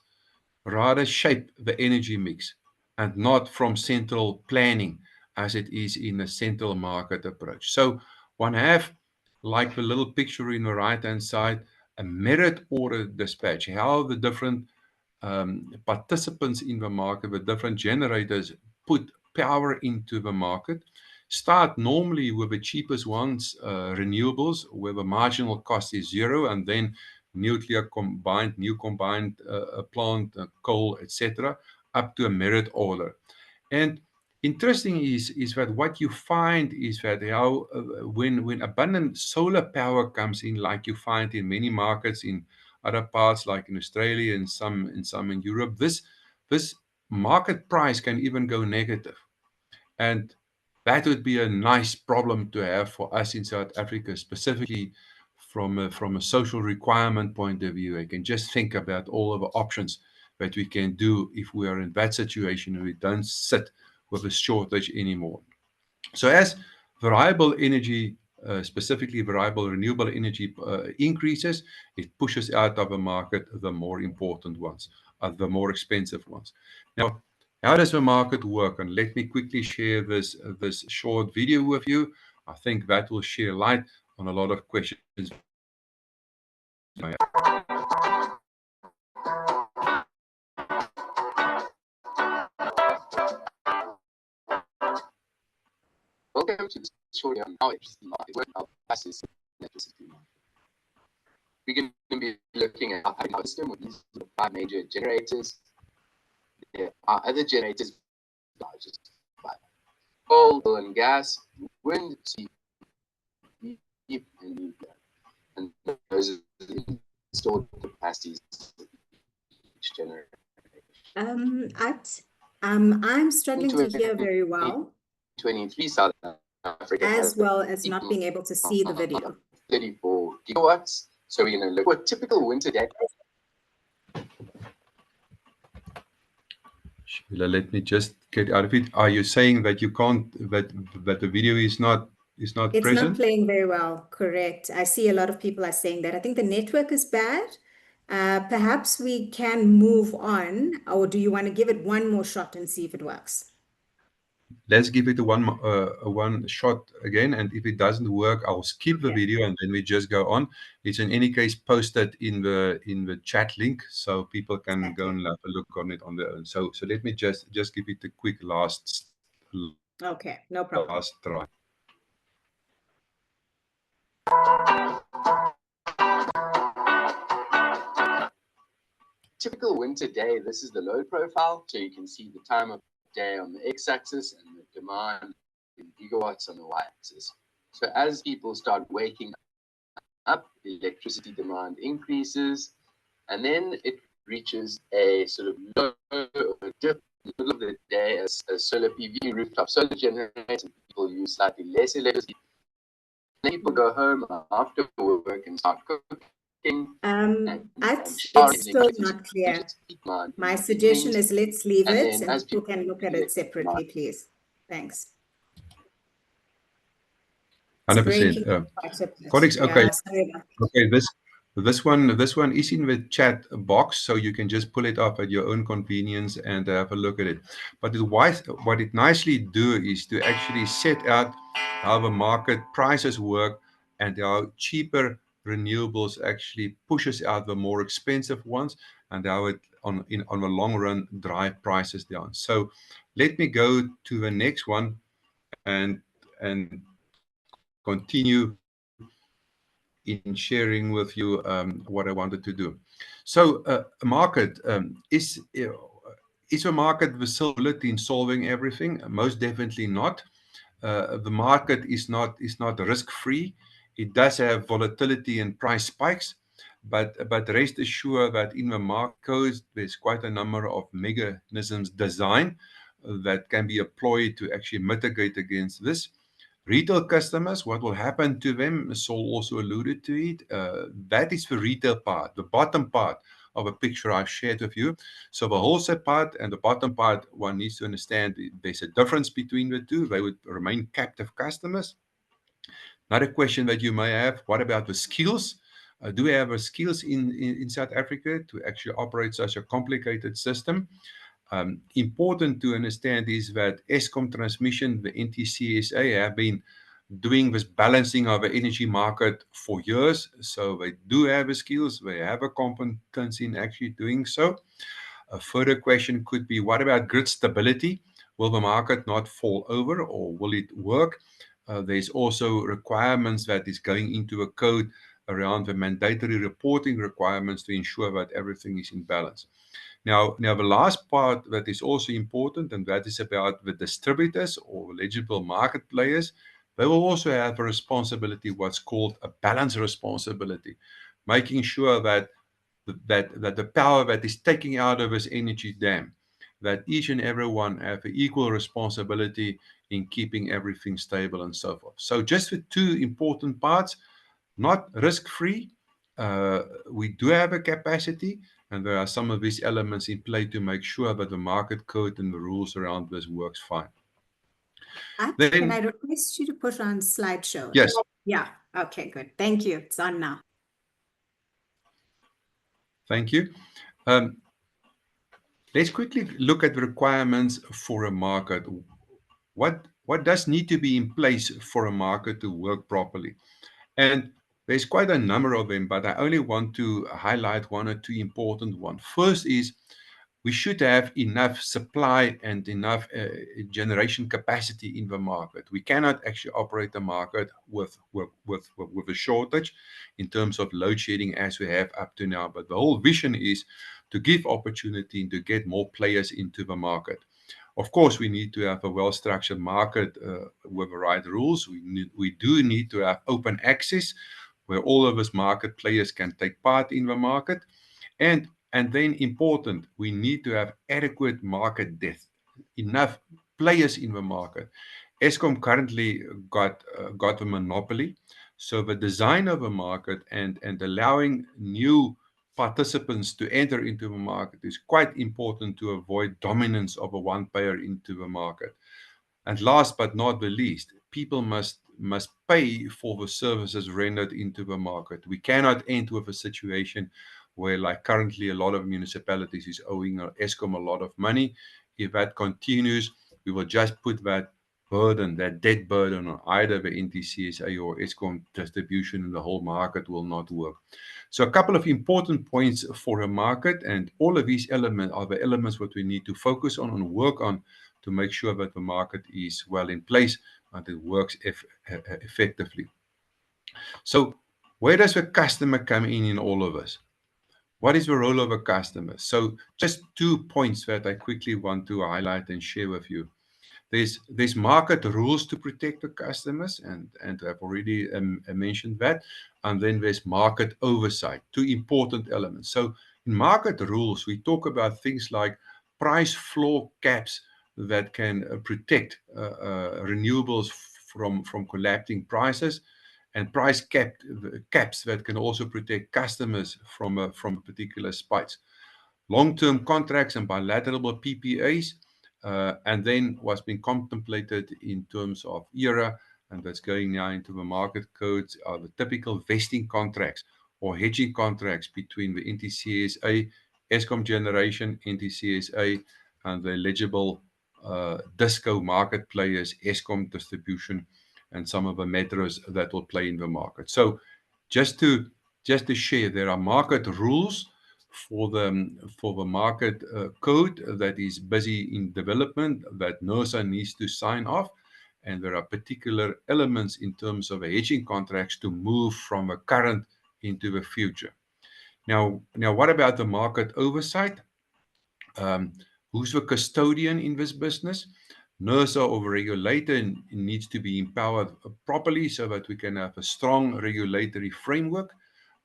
rather shape the energy mix and not from central planning as it is in a central market approach. So one have, like the little picture in the right-hand side, a merit order dispatch, how the different participants in the market, the different generators put power into the market. Start normally with the cheapest ones, renewables, where the marginal cost is zero, and then nuclear combined, new combined plant, coal, etc., up to a merit order. And interesting is that what you find is that how when abundant solar power comes in, like you find in many markets in other parts, like in Australia and some in Europe, this market price can even go negative. And that would be a nice problem to have for us in South Africa, specifically from a social requirement point of view. I can just think about all of the options that we can do if we are in that situation and we don't sit with a shortage anymore. So as variable energy, specifically variable renewable energy increases, it pushes out of the market the more important ones, the more expensive ones. Now, how does the market work? And let me quickly share this short video with you. I think that will share light on a lot of questions. Welcome to this tutorial on how electricity market works, how prices electricity market. We're going to be looking at our system with these 5 major generators. There are other generators, just by coal, oil and gas, wind, sea, and nuclear. And those are the installed capacities of each generator. I'm struggling to hear very well. 23 South Africa, as well as not being able to see the video. 34 gigawatts. So we're going to look at a typical winter day. Sheila, let me just get out of it. Are you saying that you can't, that the video is not It's present? not playing very well, correct. I see a lot of people are saying that. I think the network is bad. Perhaps we can move on, or do you want to give it one more shot and see if it works? Let's give it a one shot again, and if it doesn't work, I'll skip the video and then we just go on. It's in any case posted in the chat link, so people can go and have a look on it on their own. So let me just give it a quick last. Okay, no problem. Last try. Typical winter day. This is the load profile, so you can see the time of day on the x-axis and the demand in gigawatts on the y-axis. So as people start waking up, the electricity demand increases, and then it reaches a sort of low or dip in the middle of the day as solar PV, rooftop solar generators, and people use slightly less electricity. Then people go home after work and start cooking. It's still not clear. My suggestion is let's leave it and people can look at it separately, please. Thanks. 100%. Colleagues, okay, this one is in the chat box, so you can just pull it up at your own convenience and have a look at it. But what it nicely do is to actually set out how the market prices work and how cheaper renewables actually pushes out the more expensive ones, and how it on the long run drive prices down. So let me go to the next one and continue in sharing with you what I wanted to do. So a market is a market facility in solving everything? Most definitely not. The market is not risk-free. It does have volatility and price spikes, but rest assured that in the market there's quite a number of mechanisms designed that can be employed to actually mitigate against this. Retail customers, what will happen to them? Saul also alluded to it. That is the retail part, the bottom part of a picture I've shared with you. So the wholesale part and the bottom part, one needs to understand there's a difference between the two. They would remain captive customers. Another question that you may have, what about the skills? Do we have the skills in South Africa to actually operate such a complicated system? Important to understand is that Eskom Transmission, the NTCSA, have been doing this balancing of the energy market for years. So they do have the skills, they have a competence in actually doing so. A further question could be, what about grid stability? Will the market not fall over, or will it work? There's also requirements that is going into a code around the mandatory reporting requirements to ensure that everything is in balance. Now the last part that is also important, and that is about the distributors or eligible market players. They will also have a responsibility, what's called a balance responsibility, making sure that the power that is taking out of this energy dam, that each and every one have an equal responsibility in keeping everything stable and so forth. So just the two important parts, not risk-free. We do have a capacity, and there are some of these elements in play to make sure that the market code and the rules around this works fine. Can I request you to put on slideshow? Yes. Yeah. Okay, good. Thank you. It's on now. Thank you. Let's quickly look at the requirements for a market. What does need to be in place for a market to work properly? And there's quite a number of them, but I only want to highlight one or two important ones. First is we should have enough supply and enough generation capacity in the market. We cannot actually operate the market with a shortage in terms of load shedding as we have up to now. But the whole vision is to give opportunity and to get more players into the market. Of course, we need to have a well-structured market with the right rules. We do need to have open access where all of us market players can take part in the market. And then important, we need to have adequate market depth, enough players in the market. Eskom currently got a monopoly. So the design of a market and allowing new participants to enter into the market is quite important to avoid dominance of a one player into the market. And last but not the least, people must pay for the services rendered into the market. We cannot end with a situation where, like currently, a lot of municipalities is owing Eskom a lot of money. If that continues, we will just put that burden, that debt burden, on either the NTCSA or Eskom distribution, and the whole market will not work. So a couple of important points for a market, and all of these elements are the elements that we need to focus on and work on to make sure that the market is well in place and it works effectively. So where does the customer come in all of this? What is the role of a customer? So just 2 points that I quickly want to highlight and share with you. There's market rules to protect the customers, and I've already mentioned that. And then there's market oversight, 2 important elements. So in market rules, we talk about things like price floor caps that can protect renewables from collapsing prices. and price caps that can also protect customers from a particular spikes. Long-term contracts and bilateral PPAs, and then what's been contemplated in terms of ERA, and that's going now into the market codes, are the typical vesting contracts or hedging contracts between the NTCSA, Eskom Generation, NTCSA, and the eligible DISCO market players, Eskom Distribution, and some of the metros that will play in the market. So just to share, there are market rules for the market code that is busy in development that NERSA needs to sign off, and there are particular elements in terms of hedging contracts to move from the current into the future. Now, what about the market oversight? Who's the custodian in this business? NERSA, or the regulator, needs to be empowered properly so that we can have a strong regulatory framework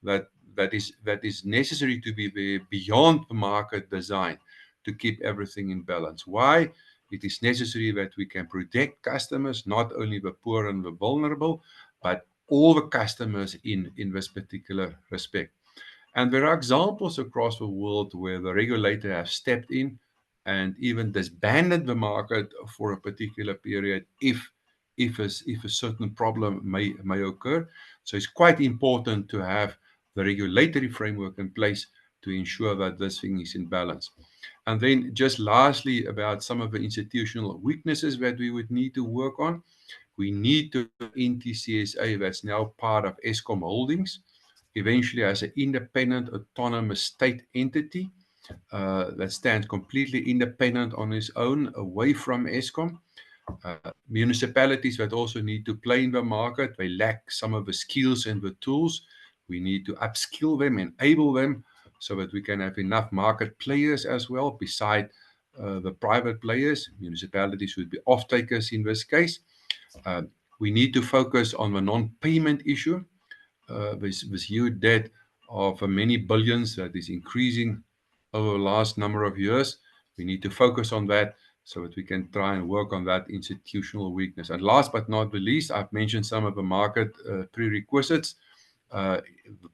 that is necessary to be beyond the market design to keep everything in balance. Why? It is necessary that we can protect customers, not only the poor and the vulnerable, but all the customers in this particular respect. And there are examples across the world where the regulator has stepped in and even disbanded the market for a particular period if a certain problem may occur. So it's quite important to have the regulatory framework in place to ensure that this thing is in balance. And then just lastly, about some of the institutional weaknesses that we would need to work on. We need to NTCSA, that's now part of Eskom Holdings, eventually as an independent, autonomous state entity that stands completely independent on its own, away from Eskom. Municipalities that also need to play in the market, they lack some of the skills and the tools. We need to upskill them, enable them, so that we can have enough market players as well, beside the private players. Municipalities would be off-takers in this case. We need to focus on the non-payment issue. This huge debt of many billions that is increasing over the last number of years. We need to focus on that so that we can try and work on that institutional weakness. And last but not the least, I've mentioned some of the market prerequisites, the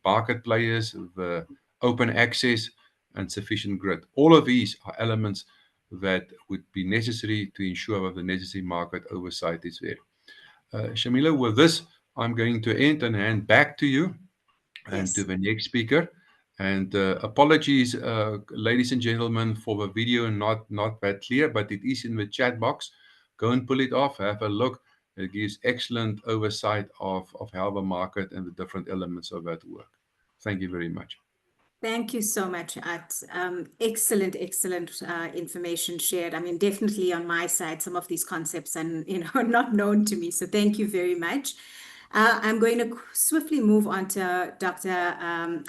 market players, the open access, and sufficient grid. All of these are elements that would be necessary to ensure that the necessary market oversight is there. Shamila, with this, I'm going to end and hand back to you and to the next speaker. And apologies, ladies and gentlemen, for the video not that clear, but it is in the chat box. Go and pull it off, have a look. It gives excellent oversight of how the market and the different elements of that work. Thank you very much. Thank you so much, Art. Excellent information shared. I mean, definitely on my side, some of these concepts are not known to me. So thank you very much. I'm going to swiftly move on to Dr.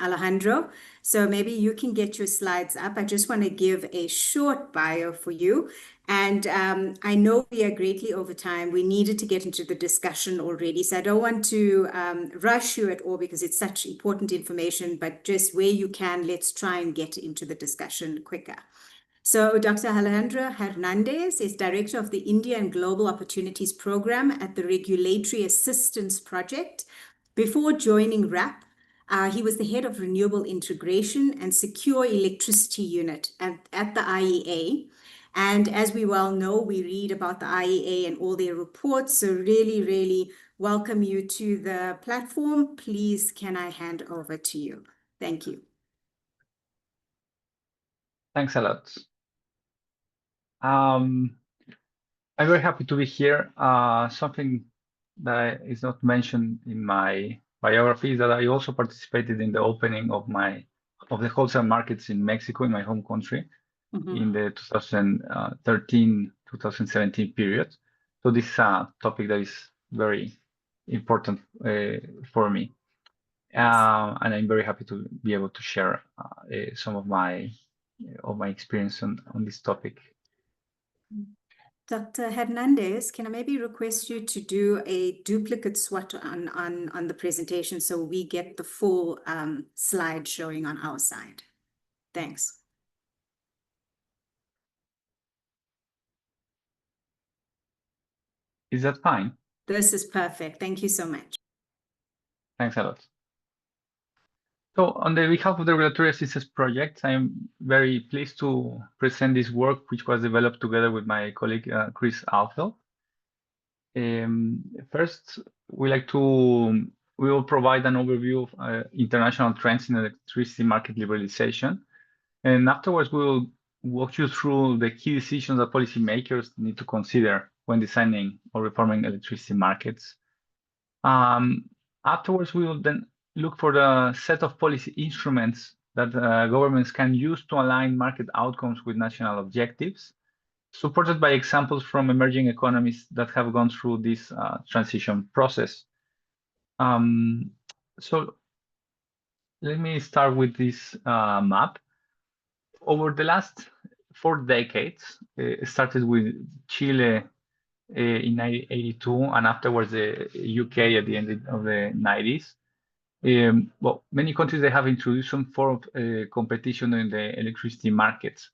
Alejandro. So maybe you can get your slides up. I just want to give a short bio for you. And I know we are greatly over time. We needed to get into the discussion already. So I don't want to rush you at all because it's such important information, but just where you can, let's try and get into the discussion quicker. So Dr. Alejandro Hernandez is Director of the India and Global Opportunities Program at the Regulatory Assistance Project. Before joining RAP, he was the head of Renewable Integration and Secure Electricity Unit at the IEA. And as we well know, we read about the IEA and all their reports. So really, really welcome you to the platform. Please, can I hand over to you? Thank you. Thanks a lot. I'm very happy to be here. Something that is not mentioned in my biography is that I also participated in the opening of the wholesale markets in Mexico, in my home country, in the 2013-2017 period. So this is a topic that is very important for me. And I'm very happy to be able to share some of my experience on this topic. Dr. Hernandez, can I maybe request you to do a duplicate SWOT on the presentation so we get the full slide showing on our side? Thanks. Is that fine? This is perfect. Thank you so much. Thanks a lot. So on the behalf of the Regulatory Assistance Project, I'm very pleased to present this work, which was developed together with my colleague, Chris Alfeld. First, we will provide an overview of international trends in electricity market liberalization. And afterwards, we will walk you through the key decisions that policymakers need to consider when designing or reforming electricity markets. Afterwards, we will then look for the set of policy instruments that governments can use to align market outcomes with national objectives, supported by examples from emerging economies that have gone through this transition process. So let me start with this map. Over the last 4 decades, it started with Chile in 1982 and afterwards the UK at the end of the 90s. Well, many countries, they have introduced some form of competition in the electricity markets.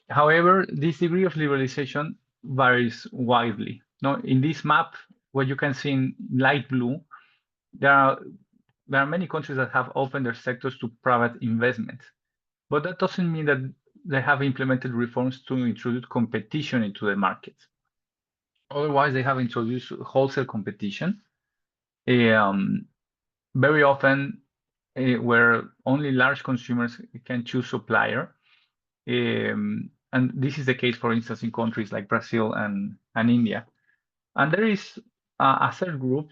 However, this degree of liberalization varies widely. Now, in this map, what you can see in light blue, there are many countries that have opened their sectors to private investment, but that doesn't mean that they have implemented reforms to introduce competition into the market. Otherwise, they have introduced wholesale competition, very often where only large consumers can choose supplier. And this is the case, for instance, in countries like Brazil and India. And there is a third group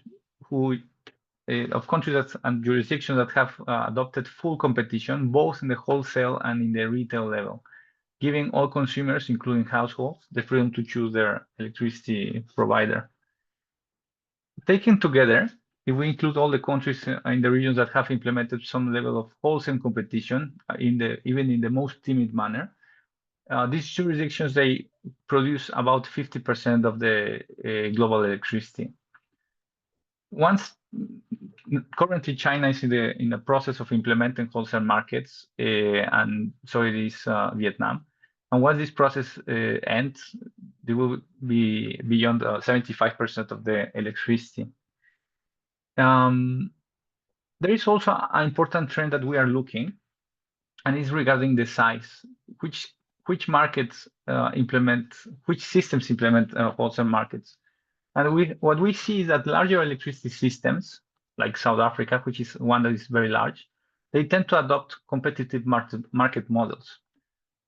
of countries and jurisdictions that have adopted full competition, both in the wholesale and in the retail level, giving all consumers, including households, the freedom to choose their electricity provider. Taken together, if we include all the countries in the regions that have implemented some level of wholesale competition, even in the most timid manner, these jurisdictions, they produce about 50% of the global electricity. Currently, China is in the process of implementing wholesale markets, and so it is Vietnam. And once this process ends, they will be beyond 75% of the electricity. There is also an important trend that we are looking, and is regarding the size. Which markets which systems implement wholesale markets? And what we see is that larger electricity systems, like South Africa, which is one that is very large, they tend to adopt competitive market models.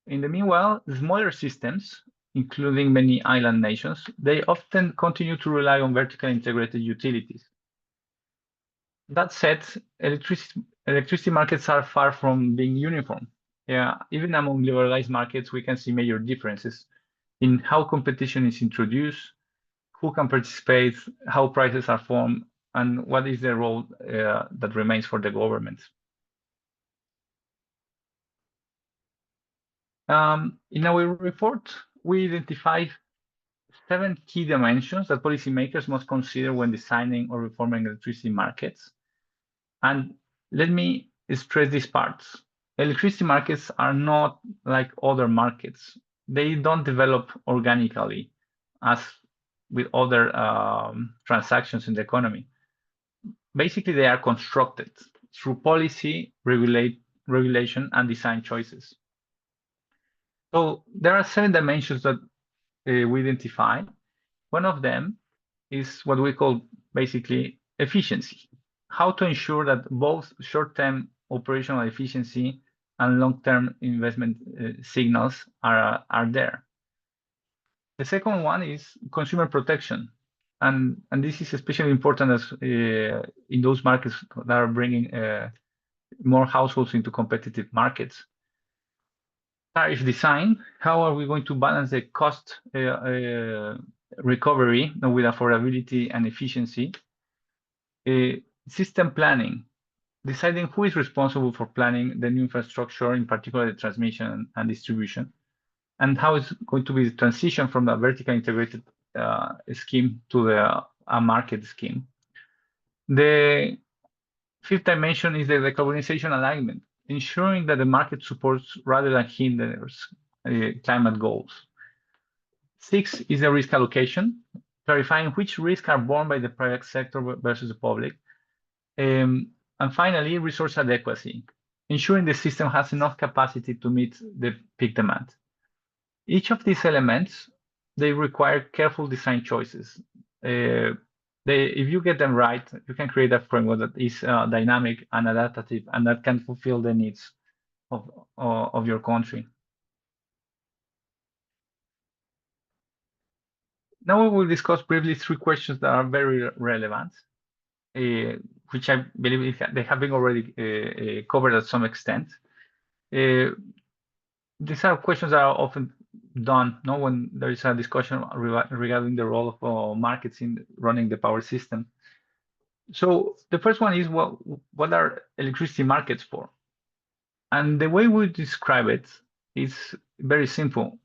In the meanwhile, smaller systems, including many island nations, they often continue to rely on vertically integrated utilities. That said, electricity markets are far from being uniform. Even among liberalized markets, we can see major differences in how competition is introduced, who can participate, how prices are formed, and what is the role that remains for the government. In our report, we identified 7 key dimensions that policymakers must consider when designing or reforming electricity markets. And let me stress these parts. Electricity markets are not like other markets. They don't develop organically as with other transactions in the economy. Basically, they are constructed through policy, regulation, and design choices. So there are 7 dimensions that we identify. One of them is what we call basically efficiency. How to ensure that both short-term operational efficiency and long-term investment signals are there. The second one is consumer protection. And this is especially important as in those markets that are bringing more households into competitive markets. Tariff design, how are we going to balance the cost recovery with affordability and efficiency? System planning, deciding who is responsible for planning the new infrastructure, in particular the transmission and distribution, and how is going to be the transition from the vertically integrated scheme to a market scheme. The 5th dimension is the decarbonization alignment, ensuring that the market supports rather than hinders climate goals. 6 is the risk allocation, clarifying which risks are borne by the private sector versus the public. And finally, resource adequacy, ensuring the system has enough capacity to meet the peak demand. Each of these elements, they require careful design choices. If you get them right, you can create a framework that is dynamic and adaptive, and that can fulfill the needs of your country. Now we will discuss briefly 3 questions that are very relevant, which I believe they have been already covered at some extent. These are questions that are often done when there is a discussion regarding the role of markets in running the power system. So the first one is, what are electricity markets for? And the way we describe it is very simple.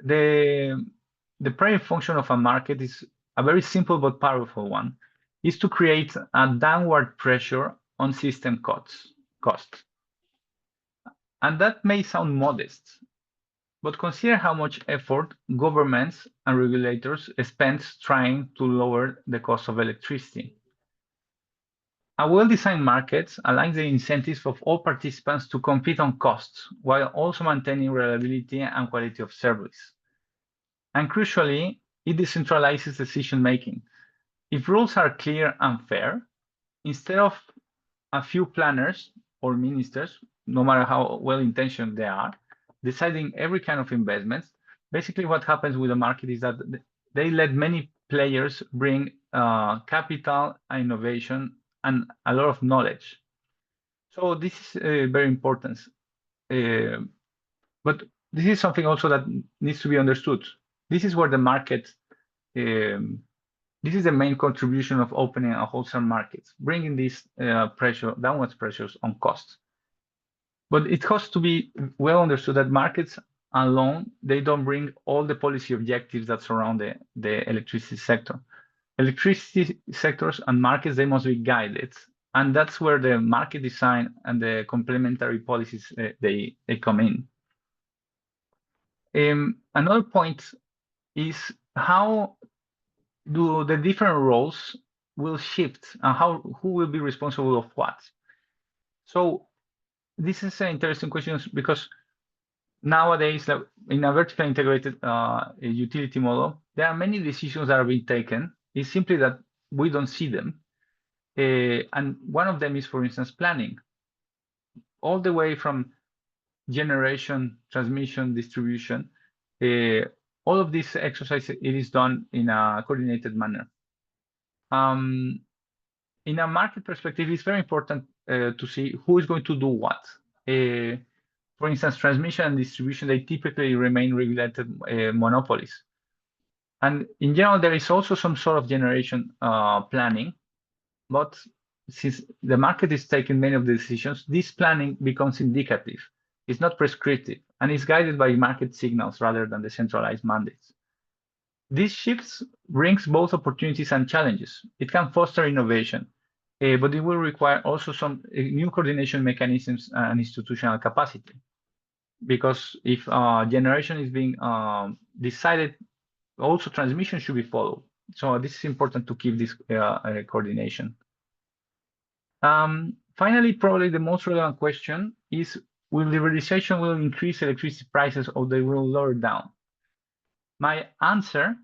The primary function of a market is a very simple but powerful one, is to create a downward pressure on system costs. And that may sound modest, but consider how much effort governments and regulators spend trying to lower the cost of electricity. A well-designed market aligns the incentives of all participants to compete on costs, while also maintaining reliability and quality of service. And crucially, it decentralizes decision-making. If rules are clear and fair, instead of a few planners or ministers, no matter how well-intentioned they are, deciding every kind of investments, basically what happens with the market is that they let many players bring capital, innovation, and a lot of knowledge. So this is very important. But this is something also that needs to be understood. This is where the market, this is the main contribution of opening a wholesale market, bringing this downward pressures on costs. But it has to be well understood that markets alone, they don't bring all the policy objectives that surround the electricity sector. Electricity sectors and markets, they must be guided. And that's where the market design and the complementary policies, they come in. Another point is how do the different roles will shift and who will be responsible of what? So this is an interesting question because nowadays, in a vertically integrated utility model, there are many decisions that are being taken. It's simply that we don't see them. And one of them is, for instance, planning. All the way from generation, transmission, distribution, all of this exercise, it is done in a coordinated manner. In a market perspective, it's very important to see who is going to do what. For instance, transmission and distribution, they typically remain regulated monopolies. And in general, there is also some sort of generation planning, but since the market is taking many of the decisions, this planning becomes indicative. It's not prescriptive, and it's guided by market signals rather than the centralized mandates. These shifts brings both opportunities and challenges. It can foster innovation, but it will require also some new coordination mechanisms and institutional capacity. Because if generation is being decided, also transmission should be followed. So this is important to keep this coordination. Finally, probably the most relevant question is, will liberalization increase electricity prices or they will lower down? My answer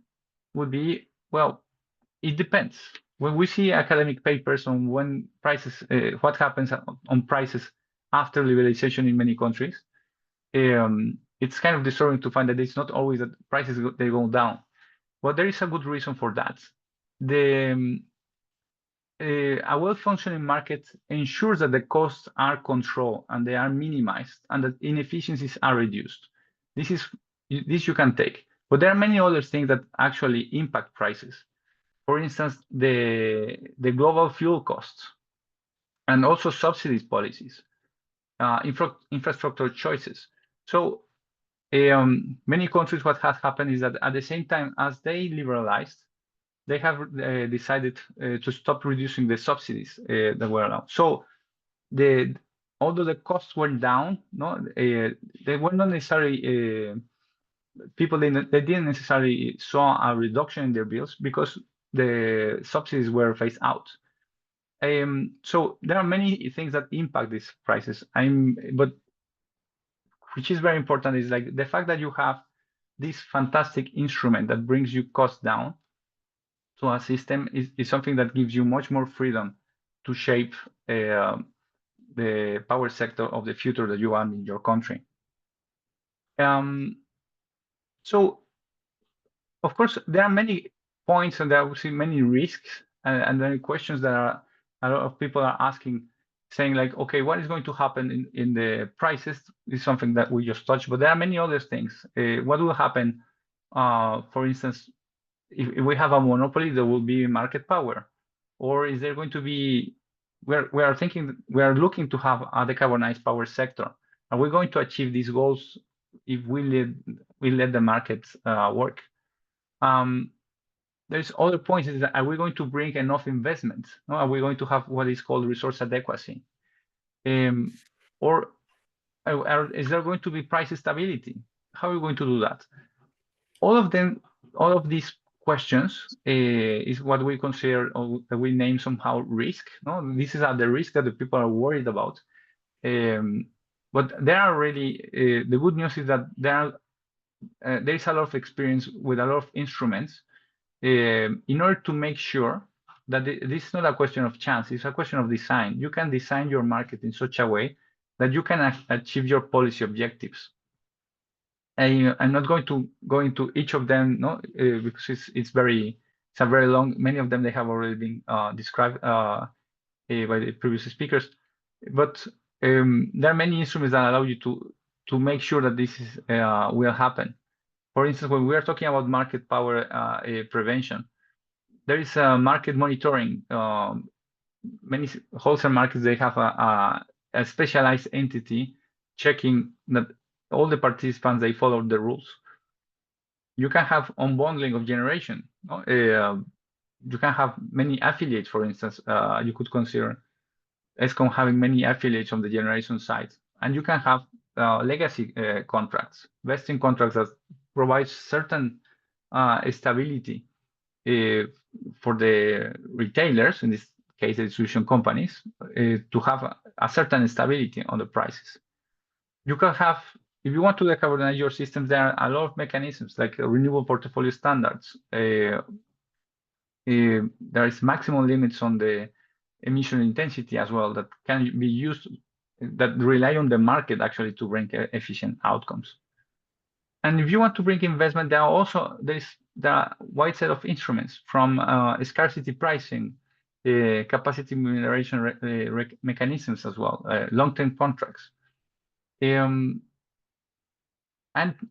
would be, well, it depends. When we see academic papers on when prices, what happens on prices after liberalization in many countries, it's kind of disturbing to find that it's not always that prices they go down. But there is a good reason for that. A well-functioning market ensures that the costs are controlled and they are minimized and that inefficiencies are reduced. This you can take. But there are many other things that actually impact prices. For instance, the global fuel costs and also subsidies policies, infrastructure choices. So many countries, what has happened is that at the same time as they liberalized, they have decided to stop reducing the subsidies that were allowed. So although the costs went down, they were not necessarily people. They didn't necessarily saw a reduction in their bills because the subsidies were phased out. So there are many things that impact these prices. But which is very important is like the fact that you have this fantastic instrument that brings you costs down to a system is something that gives you much more freedom to shape the power sector of the future that you want in your country. So, of course, there are many points and there are many risks and there are questions that a lot of people are asking, saying like, okay, what is going to happen in the prices is something that we just touched, but there are many other things. What will happen, for instance, if we have a monopoly, there will be market power, or is there going to be? We are looking to have a decarbonized power sector. Are we going to achieve these goals if we let the markets work? There's other points. Is that, are we going to bring enough investment? No? Are we going to have what is called resource adequacy? Or is there going to be price stability? How are we going to do that? All of these questions is what we consider, or we name somehow risk. No, this is the risk that the people are worried about. But there are really the good news is that there is a lot of experience with a lot of instruments in order to make sure that this is not a question of chance, it's a question of design. You can design your market in such a way that you can achieve your policy objectives. And I'm not going to go into each of them, no, because it's a very long. Many of them they have already been described by the previous speakers. But there are many instruments that allow you to make sure that this will happen. For instance, when we are talking about market power prevention, there is market monitoring. Many wholesale markets, they have a specialized entity checking that all the participants, they follow the rules. You can have unbundling of generation. You can have many affiliates, for instance. You could consider ESCOM having many affiliates on the generation side. And you can have legacy contracts, vesting contracts that provide certain stability for the retailers, in this case, the distribution companies, to have a certain stability on the prices. You can have, if you want to decarbonize your systems, there are a lot of mechanisms like renewable portfolio standards. There is maximum limits on the emission intensity as well that can be used, that rely on the market actually to bring efficient outcomes. And if you want to bring investment, there are a wide set of instruments from scarcity pricing, capacity remuneration mechanisms as well, long-term contracts. And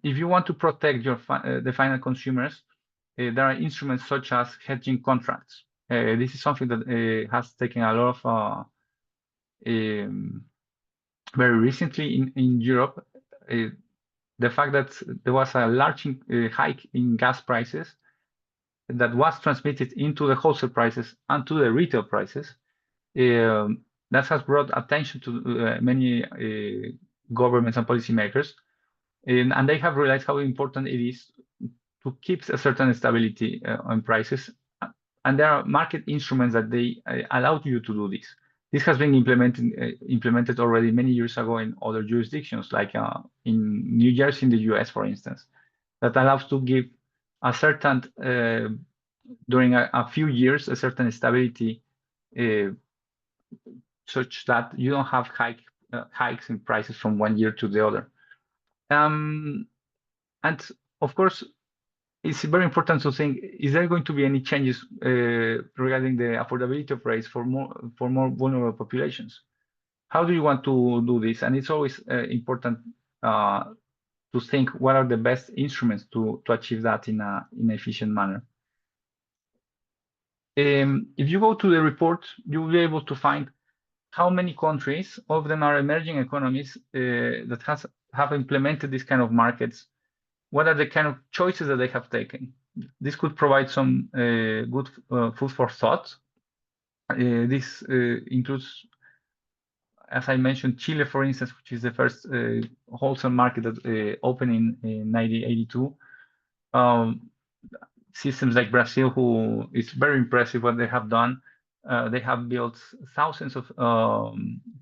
if you want to protect the final consumers, there are instruments such as hedging contracts. This is something that has taken a lot of very recently in Europe. The fact that there was a large hike in gas prices that was transmitted into the wholesale prices and to the retail prices, that has brought attention to many governments and policymakers, and they have realized how important it is to keep a certain stability on prices. And there are market instruments that they allow you to do this. This has been implemented already many years ago in other jurisdictions, like in New Jersey in the US, for instance, that allows to give a certain, during a few years, a certain stability such that you don't have hikes in prices from one year to the other. And of course, it's very important to think, is there going to be any changes regarding the affordability of rates for more vulnerable populations? How do you want to do this? And it's always important to think what are the best instruments to achieve that in an efficient manner. If you go to the report, you will be able to find how many countries, all of them are emerging economies, that have implemented these kind of markets. What are the kind of choices that they have taken? This could provide some good food for thought. This includes, as I mentioned, Chile, for instance, which is the first wholesale market that opened in 1982. Systems like Brazil, who is very impressive what they have done. They have built thousands of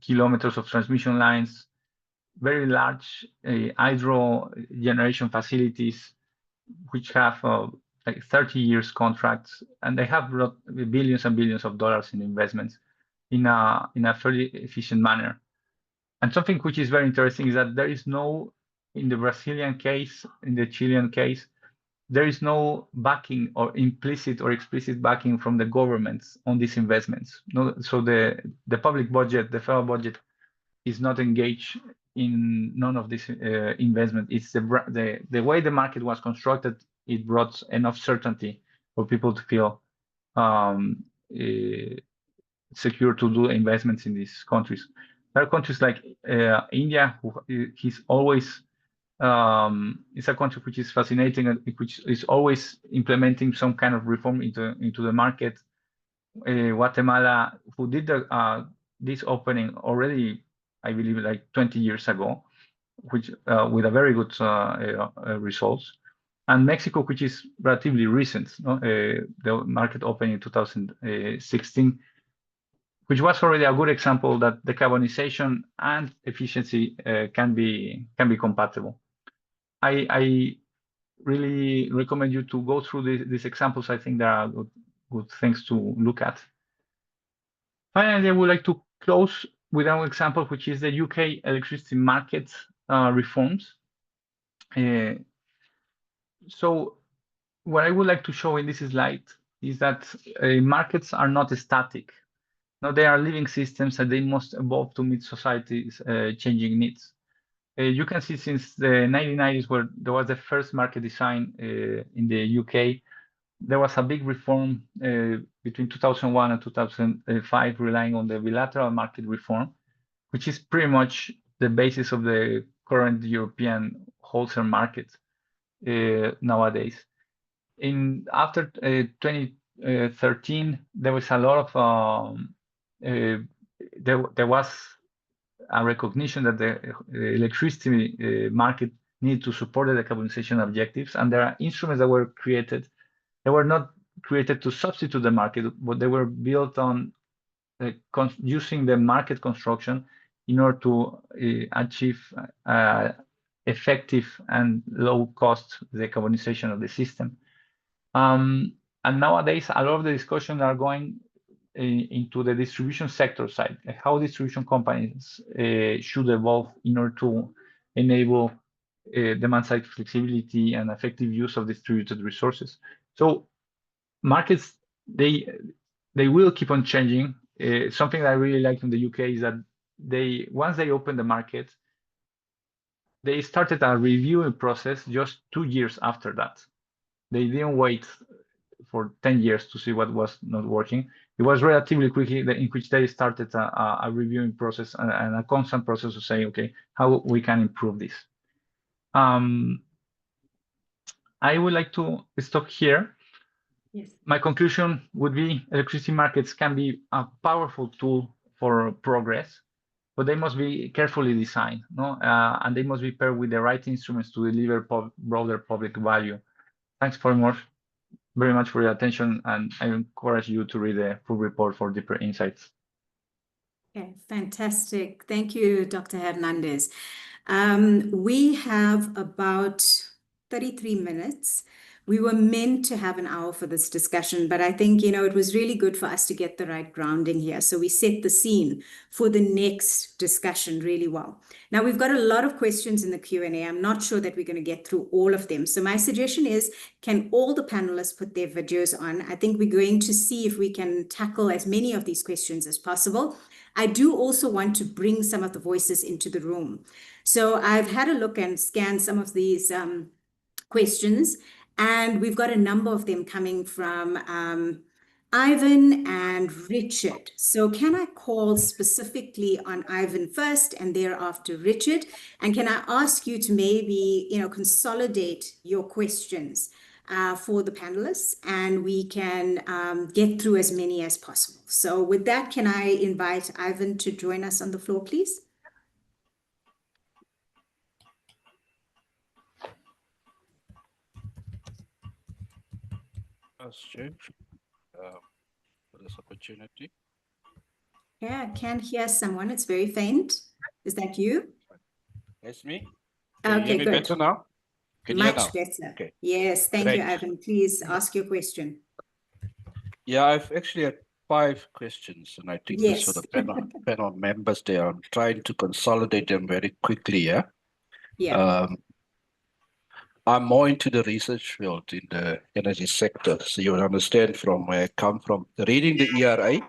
kilometers of transmission lines, very large hydro generation facilities, which have like 30 years contracts, and they have brought billions and billions of dollars in investments in a fairly efficient manner. And something which is very interesting is that there is no, in the Brazilian case, in the Chilean case, there is no backing or implicit or explicit backing from the governments on these investments. No, so the public budget, the federal budget, is not engaged in none of this investment. It's the way the market was constructed. It brought enough certainty for people to feel secure to do investments in these countries. There are countries like India, who is always it's a country which is fascinating and which is always implementing some kind of reform into the market. Guatemala, who did this opening already, I believe, like 20 years ago, which with a very good results. And Mexico, which is relatively recent, no? The market opened in 2016, which was already a good example that decarbonization and efficiency can be compatible. I really recommend you to go through these examples. I think there are good things to look at. Finally, I would like to close with an example, which is the UK electricity market reforms. So what I would like to show in this slide is that markets are not static. No, they are living systems and they must evolve to meet society's changing needs. You can see since the 1990s, where there was the first market design in the UK, there was a big reform between 2001 and 2005, relying on the bilateral market reform, which is pretty much the basis of the current European wholesale market nowadays. After 2013, there was a lot of there was a recognition that the electricity market needed to support the decarbonization objectives, and there are instruments that were created. They were not created to substitute the market, but they were built on using the market construction in order to achieve effective and low cost decarbonization of the system. And nowadays, a lot of the discussions are going into the distribution sector side, like how distribution companies should evolve in order to enable demand side flexibility and effective use of distributed resources. So markets, they will keep on changing. Something that I really like in the UK is that once they open the market, they started a reviewing process just 2 years after that. They didn't wait for 10 years to see what was not working. It was relatively quickly in which they started a reviewing process and a constant process of saying, okay, how we can improve this. I would like to stop here. Yes. My conclusion would be electricity markets can be a powerful tool for progress, but they must be carefully designed, no? And they must be paired with the right instruments to deliver broader public value. Thanks very much for your attention, and I encourage you to read the full report for deeper insights. Okay, fantastic. Thank you, Dr. Hernandez. We have about 33 minutes. We were meant to have an hour for this discussion, but I think, it was really good for us to get the right grounding here. So we set the scene for the next discussion really well. Now, we've got a lot of questions in the Q&A. I'm not sure that we're going to get through all of them. So my suggestion is, can all the panelists put their videos on? I think we're going to see if we can tackle as many of these questions as possible. I do also want to bring some of the voices into the room. So I've had a look and scanned some of these questions, and we've got a number of them coming from Ivan and Richard. So can I call specifically on Ivan first and thereafter Richard? And can I ask you to maybe, consolidate your questions for the panelists, and we can get through as many as possible. So with that, can I invite Ivan to join us on the floor, please? That's true. this opportunity. Yeah, I can hear someone. It's very faint. Is that you? That's me. Can you hear Okay, me good. better now? Can you hear Much now? better. Okay. Yes, thank you, Great. Ivan. Please ask your question. Yeah, I've actually had 5 questions, and I think this for Yes. the panel members there. I'm trying to consolidate them very quickly. Yeah. Yeah. I'm more into the research field in the energy sector, so you will understand from where I come from. Reading the ERA,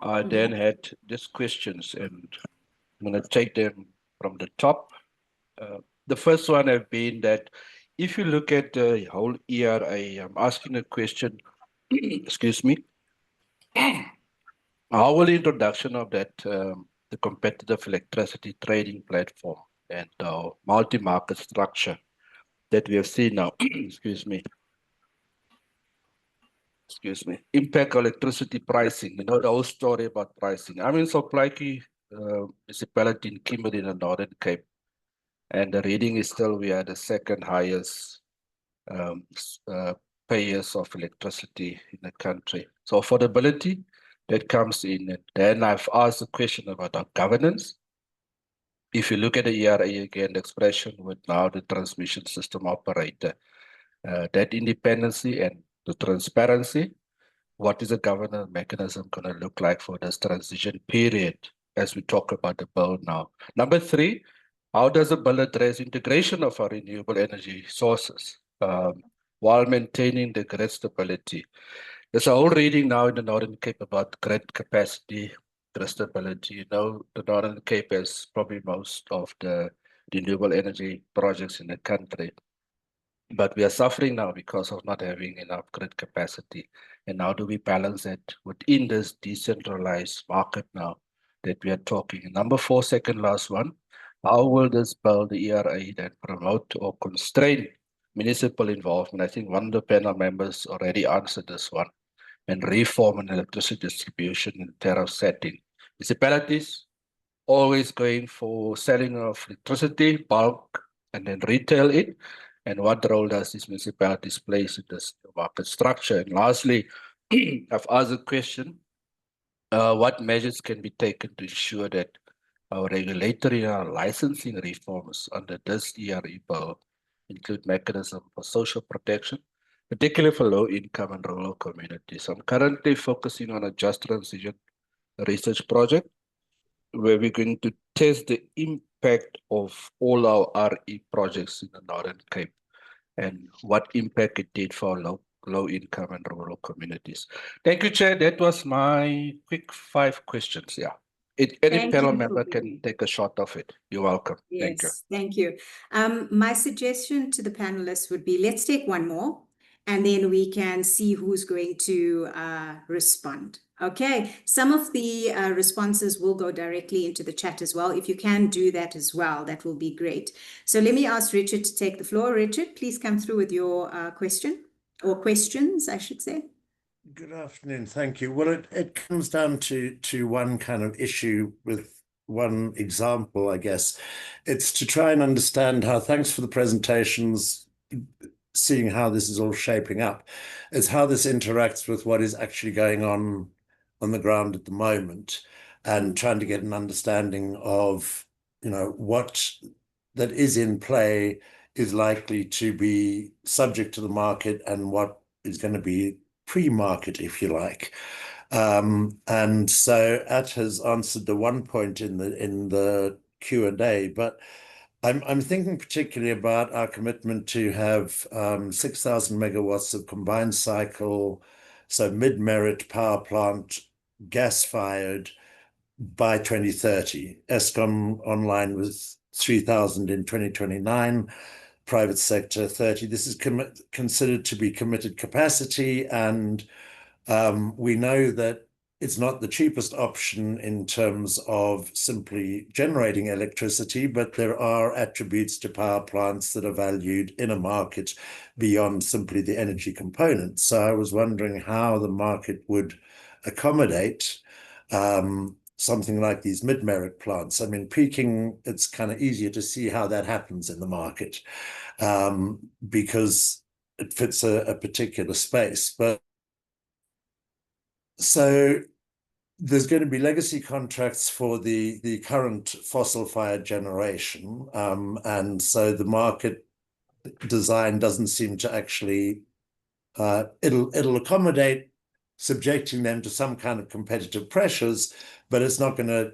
I then had these questions, and I'm going to take them from the top. The first one have been that if you look at the whole ERA, I'm asking a question, excuse me, how will the introduction of that, the competitive electricity trading platform and multi-market structure that we have seen now, excuse me, impact electricity pricing, the whole story about pricing. I'm in Soplaki municipality in Kimberley in the Northern Cape, and the reading is still we are the second highest payers of electricity in the country. So affordability, that comes in. And then I've asked a question about our governance. If you look at the ERA again, the expression with now the transmission system operator, that independency and the transparency, what is the governance mechanism going to look like for this transition period as we talk about the bill now? Number 3, how does the bill address integration of our renewable energy sources while maintaining the grid stability? There's a whole reading now in the Northern Cape about grid capacity, grid stability. You know, the Northern Cape has probably most of the renewable energy projects in the country. But we are suffering now because of not having enough grid capacity. And how do we balance it within this decentralized market now that we are talking? And number 4, second last one, how will this bill, the ERA, then promote or constrain municipal involvement? I think one of the panel members already answered this one. And reform and electricity distribution and tariff setting. Municipalities always going for selling of electricity, bulk, and then retail it. And what role does these municipalities play in this market structure? And lastly, I've asked a question, what measures can be taken to ensure that our regulatory and our licensing reforms under this ERA bill include mechanism for social protection, particularly for low-income and rural communities? I'm currently focusing on a just transition research project where we're going to test the impact of all our RE projects in the Northern Cape and what impact it did for low income and rural communities. Thank you, Chair. That was my quick 5 questions. Yeah. Any panel member can take a shot of it. You're welcome. Thank you. Yes, thank you. My suggestion to the panelists would be, let's take one more, and then we can see who's going to respond. Okay, some of the responses will go directly into the chat as well. If you can do that as well, that will be great. So let me ask Richard to take the floor. Richard, please come through with your question, or questions, I should say. Good afternoon, thank you. Well, it comes down to one kind of issue with one example, I guess. It's to try and understand how, thanks for the presentations, seeing how this is all shaping up. It's how this interacts with what is actually going on the ground at the moment, and trying to get an understanding of, what that is in play is likely to be subject to the market and what is going to be pre-market, if you like. And so At has answered the one point in the Q&A, but I'm thinking particularly about our commitment to have 6,000 megawatts of combined cycle, so mid-merit power plant, gas-fired by 2030. Eskom online was 3,000 in 2029. Private sector 30. This is considered to be committed capacity, and we know that it's not the cheapest option in terms of simply generating electricity, but there are attributes to power plants that are valued in a market beyond simply the energy component. So I was wondering how the market would accommodate something like these mid-merit plants. I mean, peaking, it's kind of easier to see how that happens in the market because it fits a particular space. But So there's going to be legacy contracts for the current fossil-fired generation, and so the market design doesn't seem to actually it'll accommodate subjecting them to some kind of competitive pressures, but it's not going to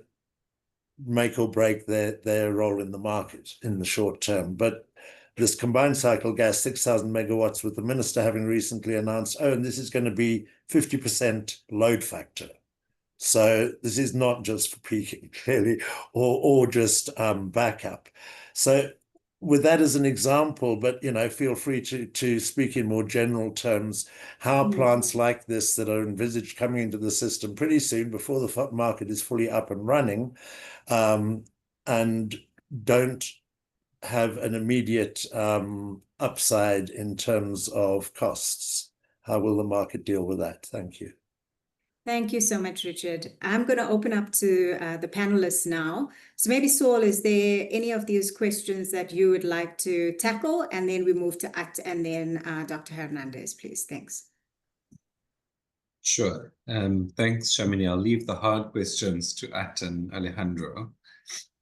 make or break their role in the market in the short term. But this combined cycle gas, 6,000 megawatts, with the minister having recently announced, oh, and this is going to be 50% load factor. So this is not just for peaking, clearly, or just backup. So with that as an example, but feel free to speak in more general terms, how plants like this that are envisaged coming into the system pretty soon, before the market is fully up and running, and don't have an immediate upside in terms of costs. How will the market deal with that? Thank you. Thank you so much, Richard. I'm going to open up to the panelists now. So maybe, Saul, is there any of these questions that you would like to tackle? And then we move to At and then Dr. Hernandez, please. Thanks. Sure. Thanks, Shamini. I'll leave the hard questions to At and Alejandro.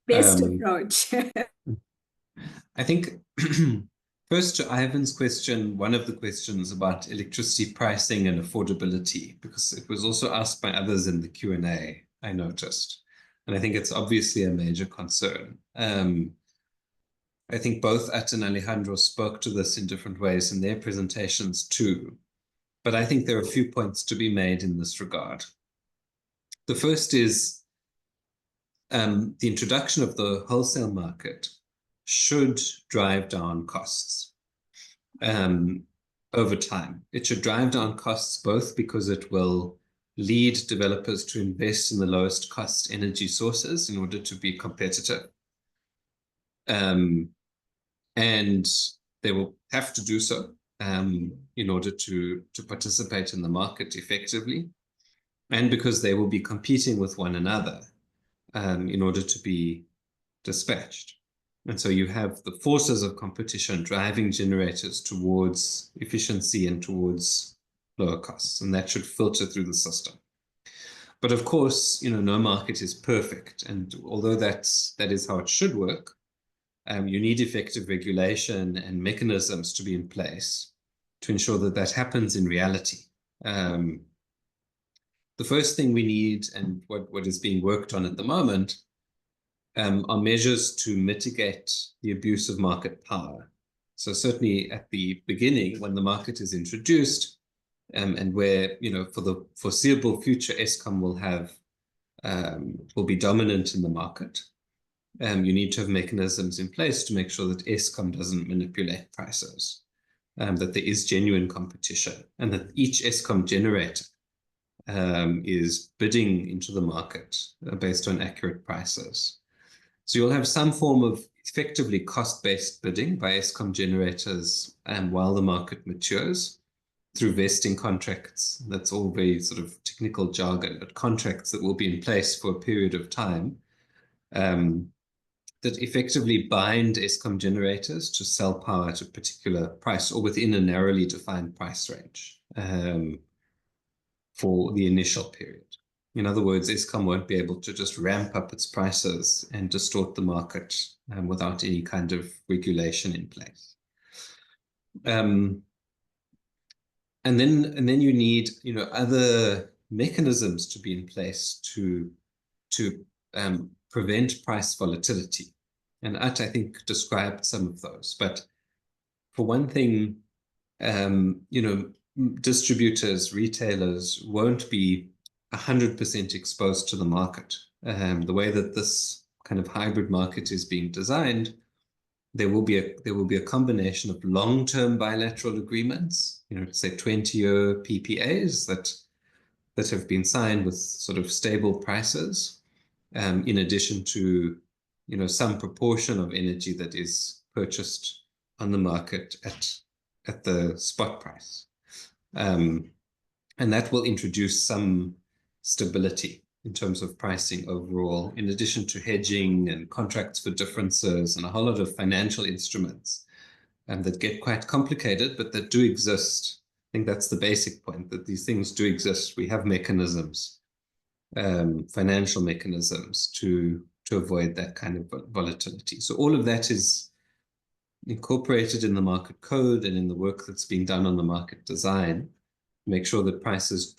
Best approach. I think first to Ivan's question, one of the questions about electricity pricing and affordability, because it was also asked by others in the Q&A, I noticed. And I think it's obviously a major concern. I think both At and Alejandro spoke to this in different ways in their presentations too. But I think there are a few points to be made in this regard. The first is the introduction of the wholesale market should drive down costs over time. It should drive down costs both because it will lead developers to invest in the lowest cost energy sources in order to be competitive. And they will have to do so in order to participate in the market effectively, and because they will be competing with one another in order to be dispatched. And so you have the forces of competition driving generators towards efficiency and towards lower costs, and that should filter through the system. But of course, no market is perfect, and although that is how it should work, you need effective regulation and mechanisms to be in place to ensure that that happens in reality. The first thing we need, and what is being worked on at the moment, are measures to mitigate the abuse of market power. So certainly at the beginning, when the market is introduced, and where, for the foreseeable future, Eskom will be dominant in the market, you need to have mechanisms in place to make sure that Eskom doesn't manipulate prices, that there is genuine competition, and that each Eskom generator is bidding into the market based on accurate prices. So you'll have some form of effectively cost-based bidding by Eskom generators while the market matures through vesting contracts. That's all very sort of technical jargon, but contracts that will be in place for a period of time that effectively bind Eskom generators to sell power at a particular price or within a narrowly defined price range for the initial period. In other words, Eskom won't be able to just ramp up its prices and distort the market without any kind of regulation in place. And then you need, other mechanisms to be in place to prevent price volatility. And At, I think, described some of those. But for one thing, distributors, retailers won't be 100% exposed to the market. The way that this kind of hybrid market is being designed, there will be a combination of long-term bilateral agreements, say 20-year PPAs that have been signed with sort of stable prices, in addition to some proportion of energy that is purchased on the market at the spot price, and that will introduce some stability in terms of pricing overall, in addition to hedging and contracts for differences and a whole lot of financial instruments that get quite complicated, but that do exist think that's the basic point, that these things do exist. We have mechanisms, financial mechanisms to avoid that kind of volatility. So all of that is incorporated in the market code and in the work that's being done on the market design, make sure that prices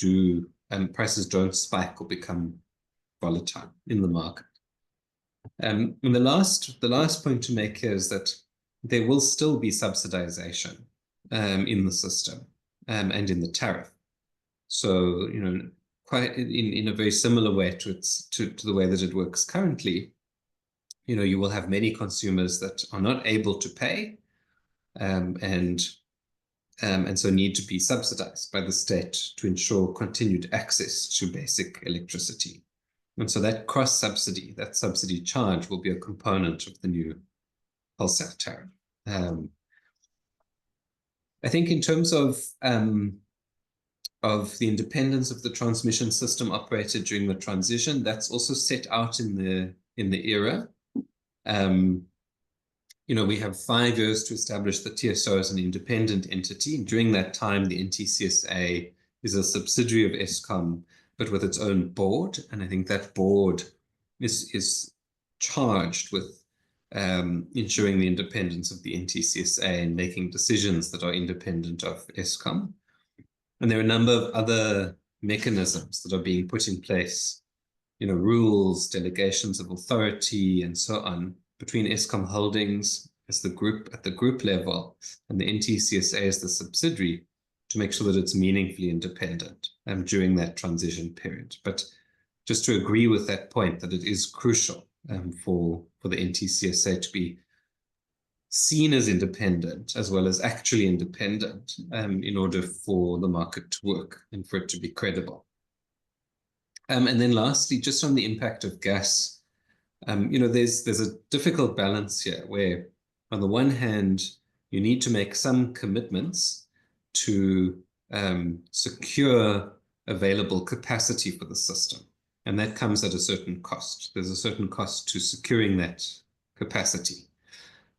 don't spike or become volatile in the market. And the last point to make here is that there will still be subsidization in the system and in the tariff. So, quite in a very similar way to the way that it works currently, you will have many consumers that are not able to pay and so need to be subsidized by the state to ensure continued access to basic electricity. And so that cross-subsidy, that subsidy charge, will be a component of the new wholesale tariff. I think in terms of the independence of the transmission system operated during the transition, that's also set out in the ERA. We have 5 years to establish the TSO as an independent entity. During that time, the NTCSA is a subsidiary of Eskom, but with its own board. And I think that board is charged with ensuring the independence of the NTCSA and making decisions that are independent of Eskom. And there are a number of other mechanisms that are being put in place, rules, delegations of authority, and so on, between Eskom Holdings as the group at the group level and the NTCSA as the subsidiary, to make sure that it's meaningfully independent during that transition period. But just to agree with that point, that it is crucial for the NTCSA to be seen as independent as well as actually independent in order for the market to work and for it to be credible. And then lastly, just on the impact of gas, there's a difficult balance here where on the one hand, you need to make some commitments to secure available capacity for the system. And that comes at a certain cost. There's a certain cost to securing that capacity.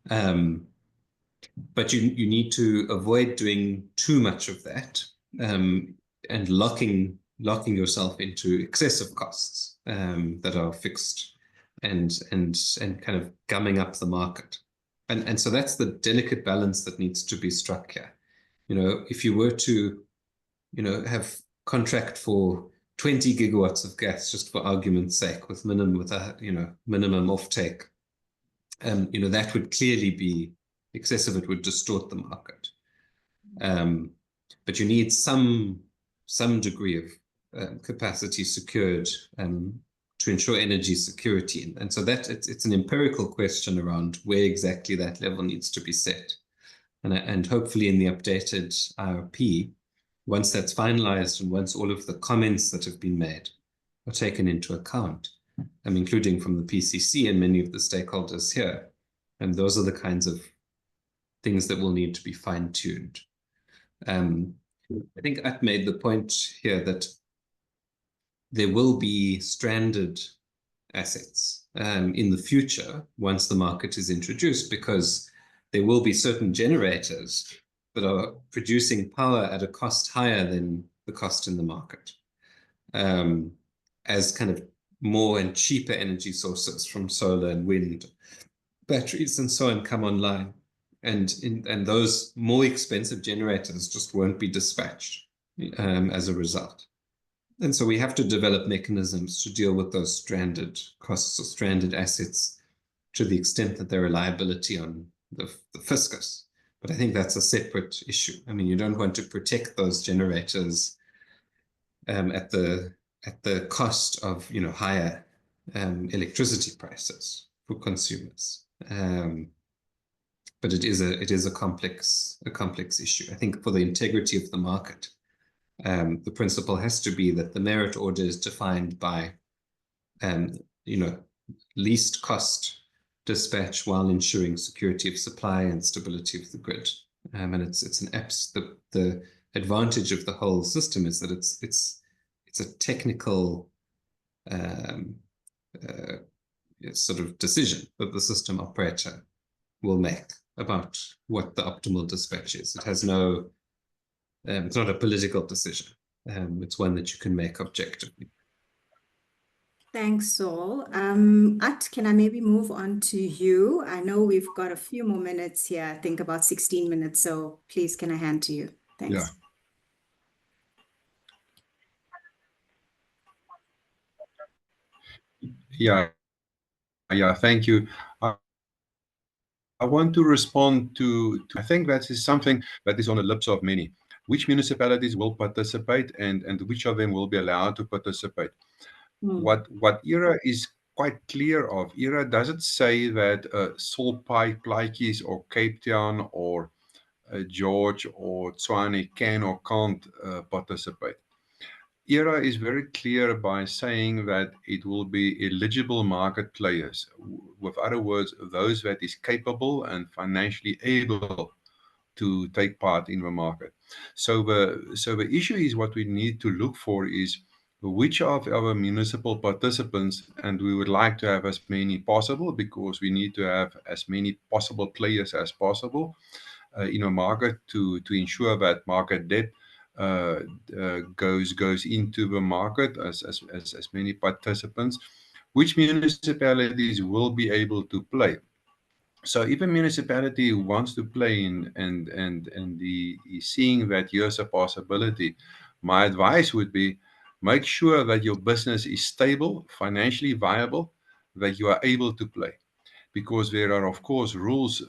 But you need to avoid doing too much of that and locking yourself into excessive costs that are fixed and kind of gumming up the market. And so that's the delicate balance that needs to be struck here. If you were to, have contract for 20 gigawatts of gas, just for argument's sake, with minimum offtake, that would clearly be excessive. It would distort the market. But you need some degree of capacity secured to ensure energy security. And so that it's an empirical question around where exactly that level needs to be set. And hopefully in the updated IRP, once that's finalized and once all of the comments that have been made are taken into account, including from the PCC and many of the stakeholders here, and those are the kinds of things that will need to be fine-tuned. I think I've made the point here that there will be stranded assets in the future once the market is introduced, because there will be certain generators that are producing power at a cost higher than the cost in the market, as kind of more and cheaper energy sources from solar and wind, batteries and so on come online. And those more expensive generators just won't be dispatched as a result. And so we have to develop mechanisms to deal with those stranded costs or stranded assets to the extent that they're a liability on the fiscus. But I think that's a separate issue. You don't want to protect those generators at the cost of higher electricity prices for consumers. But it is a complex issue. I think for the integrity of the market, the principle has to be that the merit order is defined by least cost dispatch while ensuring security of supply and stability of the grid. And the advantage of the whole system is that it's a technical sort of decision that the system operator will make about what the optimal dispatch is. It has no It's not a political decision. It's one that you can make objectively. Thanks, Saul. At, can I maybe move on to you? I know we've got a few more minutes here, I think about 16 minutes, so please can I hand to you? Thanks. Yeah, thank you. I want to respond to I think that is something that is on the lips of many. Which municipalities will participate and which of them will be allowed to participate? What ERA is quite clear of, ERA doesn't say that Solpai, Plaatjies or Cape Town or George or Tshwane can or can't participate. ERA is very clear by saying that it will be eligible market players. With other words, those that is capable and financially able to take part in the market. So the issue is what we need to look for is which of our municipal participants, and we would like to have as many possible because we need to have as many possible players as possible in a market to ensure that market depth goes into the market as many participants, which municipalities will be able to play. So if a municipality wants to play in and is seeing that here's a possibility, my advice would be make sure that your business is stable, financially viable, that you are able to play. Because there are, of course, rules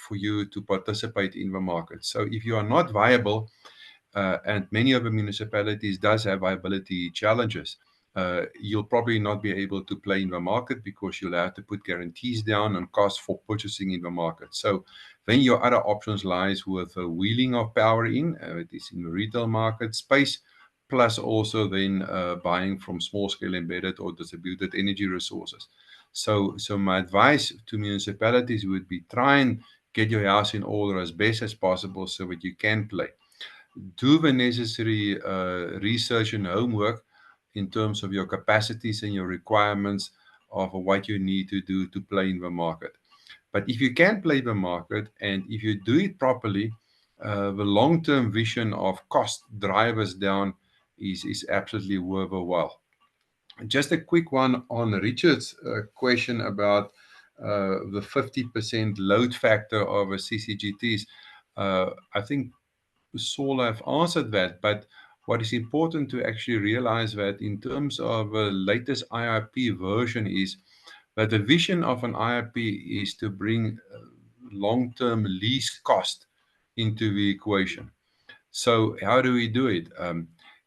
for you to participate in the market. So if you are not viable, and many of the municipalities does have viability challenges, you'll probably not be able to play in the market because you'll have to put guarantees down on costs for purchasing in the market. So then your other options lies with wheeling of power in, it is in the retail market space, plus also then buying from small-scale embedded or distributed energy resources. So my advice to municipalities would be try and get your house in order as best as possible so that you can play. Do the necessary research and homework in terms of your capacities and your requirements of what you need to do to play in the market. But if you can play the market and if you do it properly, the long-term vision of cost drivers down is absolutely worthwhile. Just a quick one on Richard's question about the 50% load factor of a CCGTs. I think Saul have answered that, but what is important to actually realize that in terms of the latest IRP version is that the vision of an IRP is to bring long-term lease cost into the equation. So how do we do it?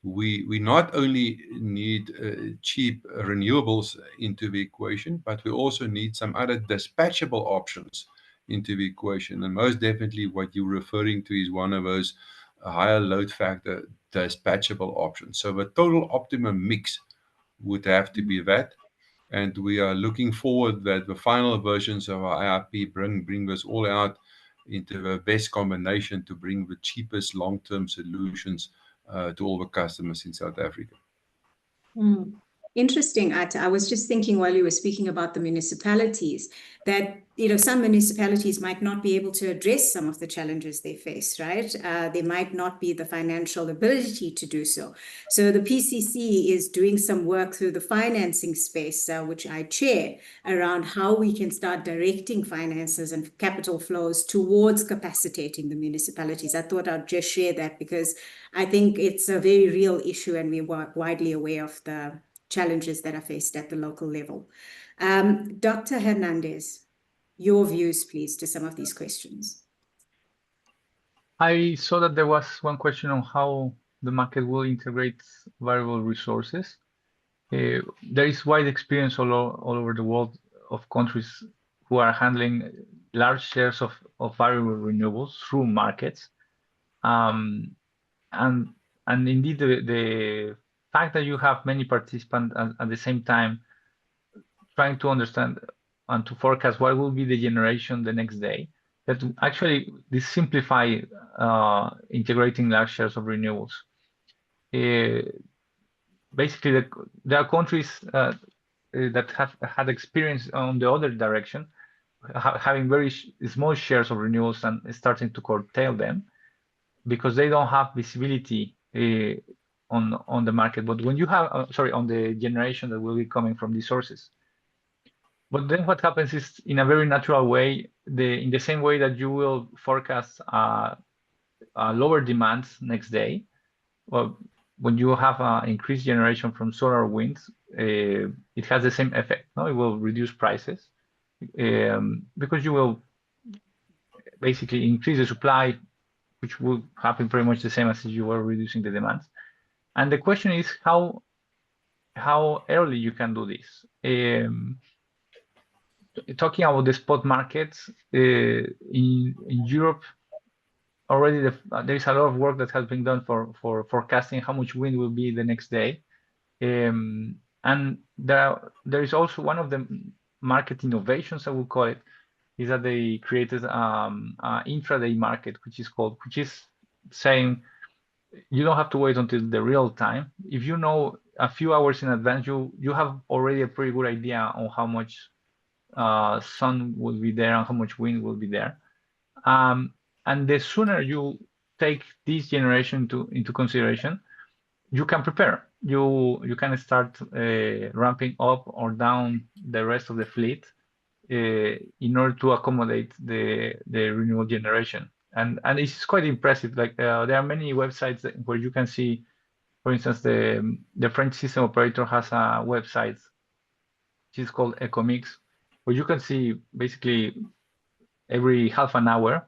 We not only need cheap renewables into the equation, but we also need some other dispatchable options into the equation. And most definitely what you're referring to is one of those higher load factor dispatchable options. So the total optimum mix would have to be that. And we are looking forward that the final versions of our IRP bring this all out into the best combination to bring the cheapest long-term solutions to all the customers in South Africa. Interesting, Atta. I was just thinking while you were speaking about the municipalities that, some municipalities might not be able to address some of the challenges they face, right? They might not be the financial ability to do so. So the PCC is doing some work through the financing space, which I chair, around how we can start directing finances and capital flows towards capacitating the municipalities. I thought I'd just share that because I think it's a very real issue and we're widely aware of the challenges that are faced at the local level. Dr. Hernandez, your views, please, to some of these questions. I saw that there was one question on how the market will integrate variable resources. There is wide experience all over the world of countries who are handling large shares of variable renewables through markets. And indeed, the fact that you have many participants at the same time trying to understand and to forecast what will be the generation the next day, that actually this simplify integrating large shares of renewables. Basically, there are countries that have had experience on the other direction, having very small shares of renewables and starting to curtail them. because they don't have visibility on the market. But when you have, on the generation that will be coming from these sources. But then what happens is, in a very natural way, in the same way that you will forecast lower demands next day, well, when you have increased generation from solar or wind, it has the same effect. No, it will reduce prices because you will basically increase the supply, which will happen pretty much the same as if you were reducing the demands. And the question is how early you can do this. Talking about the spot markets in Europe, already there is a lot of work that has been done for forecasting how much wind will be the next day. And there is also one of the market innovations, I will call it, is that they created an intraday market, which is saying you don't have to wait until the real time. If you know a few hours in advance, you have already a pretty good idea on how much sun will be there and how much wind will be there. And the sooner you take this generation into consideration, you can prepare. You can start ramping up or down the rest of the fleet in order to accommodate the renewable generation. And it's quite impressive. Like there are many websites where you can see, for instance, the French system operator has a website which is called Ecomix, where you can see basically every half an hour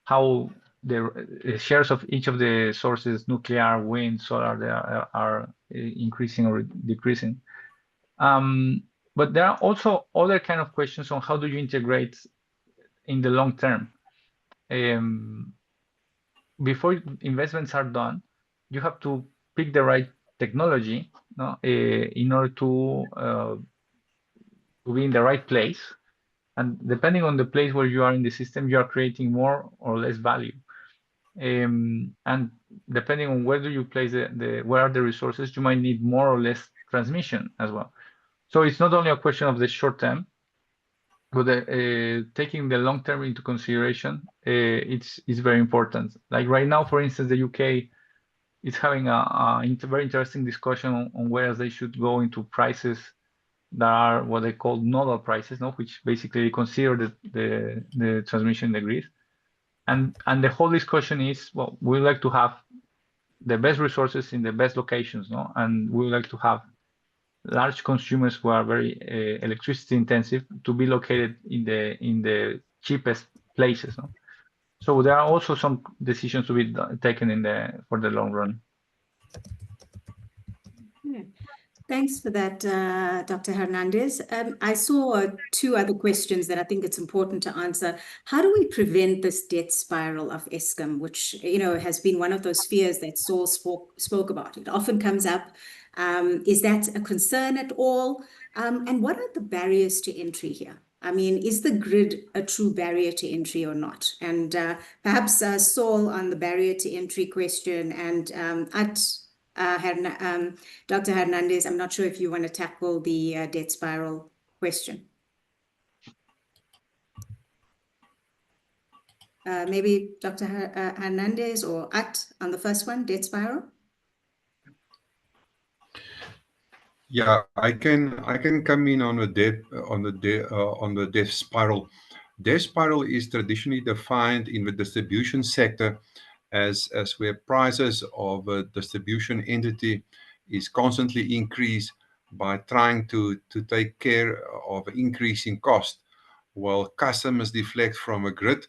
how the shares of each of the sources, nuclear, wind, solar, they are increasing or decreasing. But there are also other kind of questions on how do you integrate in the long term. Before investments are done, you have to pick the right technology, no, in order to be in the right place. And depending on the place where you are in the system, you are creating more or less value. And depending on where do you place where are the resources, you might need more or less transmission as well. So it's not only a question of the short term, but taking the long term into consideration, it's very important. Like right now, for instance, the UK is having a very interesting discussion on where they should go into prices that are what they call nodal prices, no, which basically consider the transmission in the grid. And the whole discussion is, well, we like to have the best resources in the best locations, no, and we like to have large consumers who are very electricity intensive to be located in the cheapest places, no? So there are also some decisions to be taken for the long run. Yeah. Thanks for that, Dr. Hernandez. I saw two other questions that I think it's important to answer. How do we prevent this debt spiral of Eskom, which has been one of those fears that Saul spoke about? It often comes up. Is that a concern at all? And what are the barriers to entry here? I mean, is the grid a true barrier to entry or not? And perhaps Saul on the barrier to entry question, and Dr. Hernandez, I'm not sure if you want to tackle the debt spiral question. Maybe Dr. Hernandez or on the first one, debt spiral. Yeah, I can come in on the debt spiral. Debt spiral is traditionally defined in the distribution sector as where prices of a distribution entity is constantly increased by trying to take care of increasing cost, while customers deflect from a grid,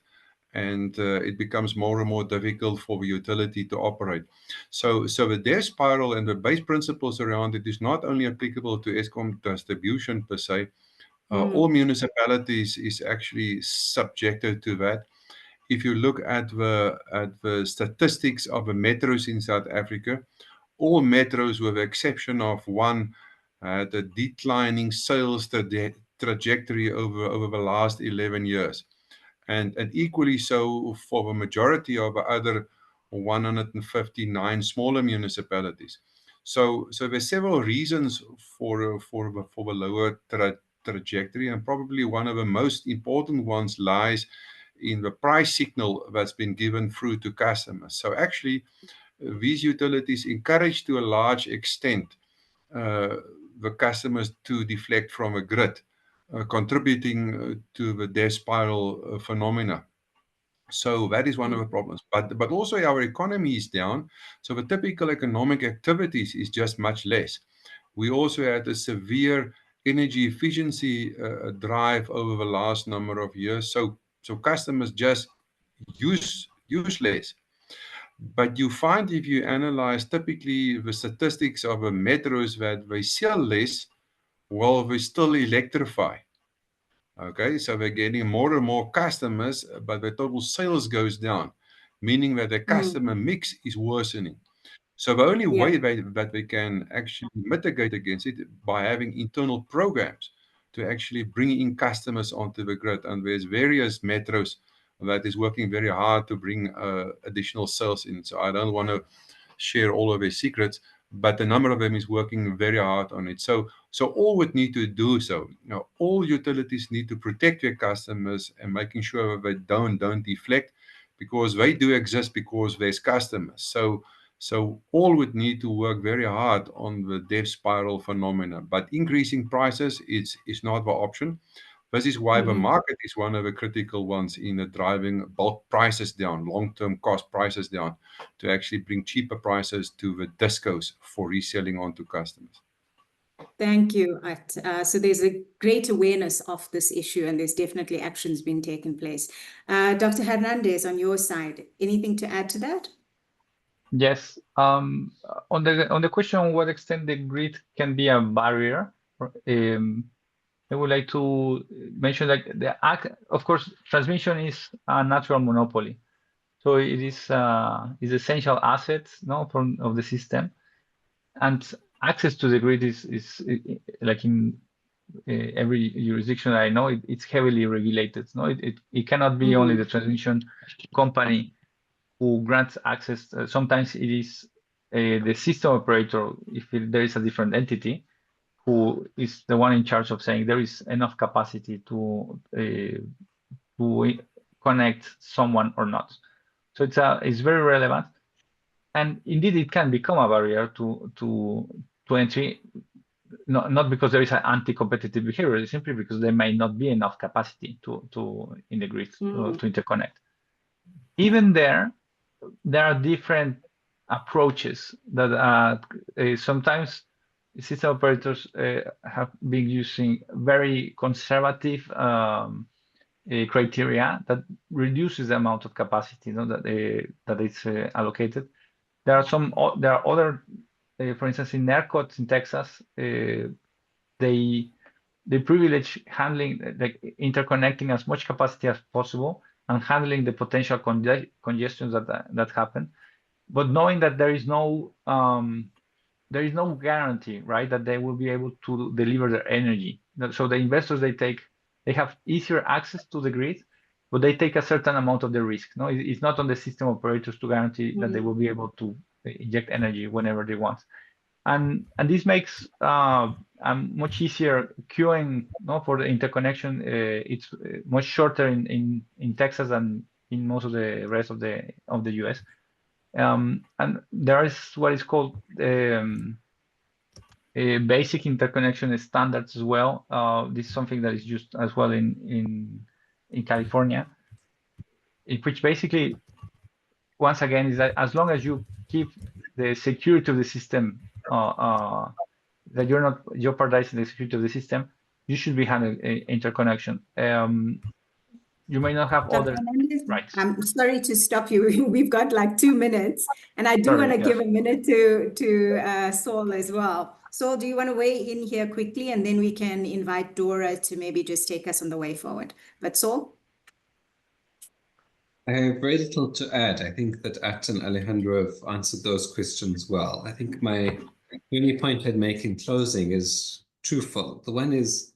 and it becomes more and more difficult for the utility to operate. So the debt spiral and the base principles around it is not only applicable to Eskom distribution per se. All municipalities is actually subjected to that. If you look at the statistics of the metros in South Africa, all metros, with the exception of one, had a declining sales trajectory over the last 11 years. And equally so for the majority of the other 159 smaller municipalities. So there's several reasons for the lower trajectory, and probably one of the most important ones lies in the price signal that's been given through to customers. So actually, these utilities encourage to a large extent the customers to deflect from a grid, contributing to the death spiral phenomena. So that is one of the problems. But also our economy is down, so the typical economic activities is just much less. We also had a severe energy efficiency drive over the last number of years. So customers just use less. But you find if you analyze typically the statistics of the metros that they sell less while they still electrify. Okay, so they're getting more and more customers, but the total sales goes down, meaning that the customer mix is worsening. So the only way that they can actually mitigate against it by having internal programs to actually bring in customers onto the grid. And there's various metros that is working very hard to bring additional sales in. So I don't want to share all of their secrets, but a number of them is working very hard on it. So all would need to do so. All utilities need to protect their customers and making sure that they don't deflect, because they do exist because there's customers. So all would need to work very hard on the death spiral phenomena. But increasing prices is not the option. This is why the market is one of the critical ones in driving bulk prices down, long-term cost prices down, to actually bring cheaper prices to the discos for reselling onto customers. Thank you. So there's a great awareness of this issue, and there's definitely actions being taken place. Dr. Hernandez, on your side, anything to add to that? Yes. On the question what extent the grid can be a barrier, I would like to mention that of course, transmission is a natural monopoly, so it is essential assets, of the system, and access to the grid is like in every jurisdiction I know, it's heavily regulated. It cannot be only the transmission company who grants access. Sometimes it is the system operator, if there is a different entity, who is the one in charge of saying there is enough capacity to connect someone or not. So it's very relevant, and indeed it can become a barrier to entry, not because there is an anti-competitive behavior, simply because there may not be enough capacity in the grid to interconnect. Even there are different approaches that sometimes system operators have been using very conservative criteria that reduces the amount of capacity that is allocated. There are other, for instance, in ERCOT in Texas, they privilege handling, interconnecting as much capacity as possible and handling the potential congestions that happen, but knowing that there is no guarantee, right, that they will be able to deliver their energy. So the investors they have easier access to the grid, but they take a certain amount of the risk. It's not on the system operators to guarantee that they will be able to inject energy whenever they want. And this makes a much easier queuing for the interconnection. It's much shorter in Texas than in most of the rest of the US. And there is what is called basic interconnection standards as well. This is something that is used as well in California, which basically, once again, is that as long as you keep the security of the system, that you're not jeopardizing the security of the system, you should be handling interconnection. You may not have other rights. I'm sorry to stop you. We've got like 2 minutes, and I do want to give a minute to Saul as well. Saul, do you want to weigh in here quickly, and then we can invite Dora to maybe just take us on the way forward. But Saul? I have very little to add. I think that At and Alejandro have answered those questions well. I think my only point I'd make in closing is twofold. The one is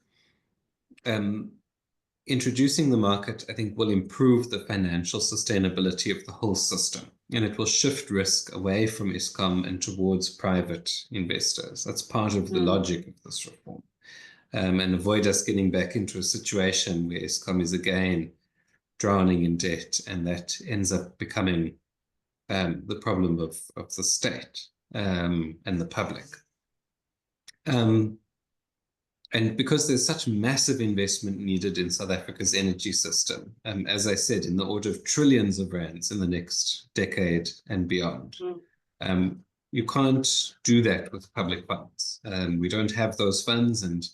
introducing the market, I think, will improve the financial sustainability of the whole system, and it will shift risk away from Eskom and towards private investors. That's part of the logic of this reform, and avoid us getting back into a situation where Eskom is again drowning in debt, and that ends up becoming the problem of the state and the public. And because there's such massive investment needed in South Africa's energy system, as I said, in the order of trillions of rands in the next decade and beyond, you can't do that with public funds. We don't have those funds, and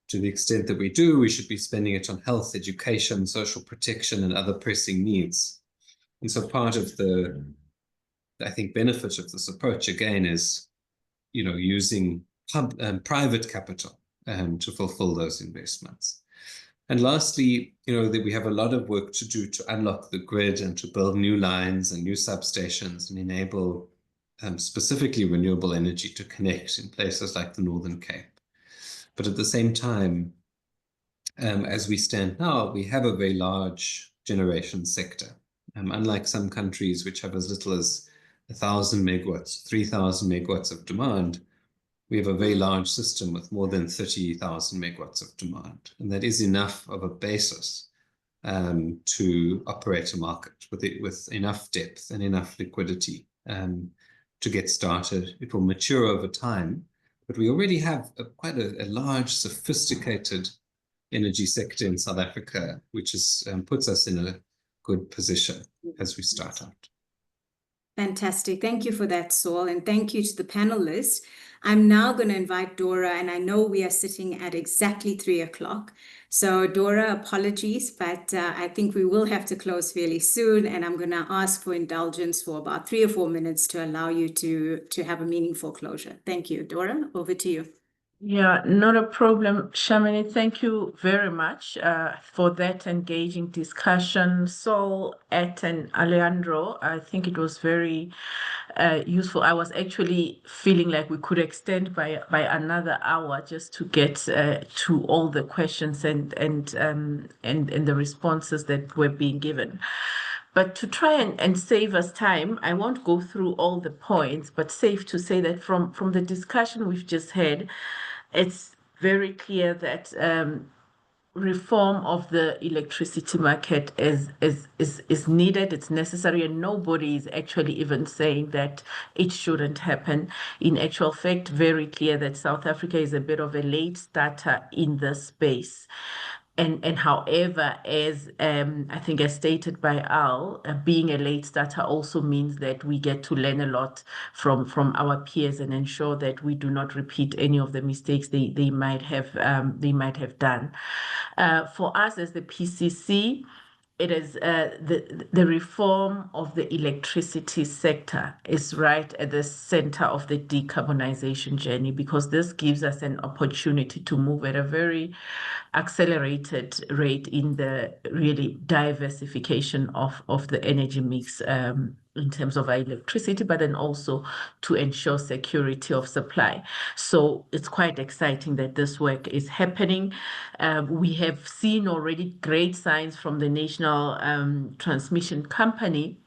to the extent that we do, we should be spending it on health, education, social protection, and other pressing needs. And so part of the, I think, benefit of this approach, again, is, using private capital to fulfill those investments. And lastly, that we have a lot of work to do to unlock the grid and to build new lines and new substations and enable specifically renewable energy to connect in places like the Northern Cape. But at the same time, as we stand now, we have a very large generation sector. Unlike some countries which have as little as 1,000 megawatts, 3,000 megawatts of demand, we have a very large system with more than 30,000 megawatts of demand. And that is enough of a basis to operate a market with enough depth and enough liquidity to get started. It will mature over time, but we already have quite a large, sophisticated energy sector in South Africa, which puts us in a good position as we start out. Fantastic. Thank you for that, Saul, and thank you to the panelists. I'm now going to invite Dora, and I know we are sitting at exactly 3 o'clock. So Dora, apologies, but I think we will have to close fairly soon, and I'm going to ask for indulgence for about 3 or 4 minutes to allow you to have a meaningful closure. Thank you. Dora, over to you. Yeah, not a problem, Shamini. Thank you very much for that engaging discussion. Saul, Ed, and Alejandro, I think it was very useful. I was actually feeling like we could extend by another hour just to get to all the questions and the responses that were being given. But to try and save us time, I won't go through all the points, but safe to say that from the discussion we've just had, it's very clear that reform of the electricity market is needed, it's necessary, and nobody is actually even saying that it shouldn't happen. In actual fact, very clear that South Africa is a bit of a late starter in this space. And however, as I think as stated by Al, being a late starter also means that we get to learn a lot from our peers and ensure that we do not repeat any of the mistakes they might have done. For us as the PCC, it is the reform of the electricity sector is right at the center of the decarbonization journey, because this gives us an opportunity to move at a very accelerated rate in the really diversification of the energy mix in terms of our electricity, but then also to ensure security of supply. So it's quite exciting that this work is happening. We have seen already great signs from the National Transmission Company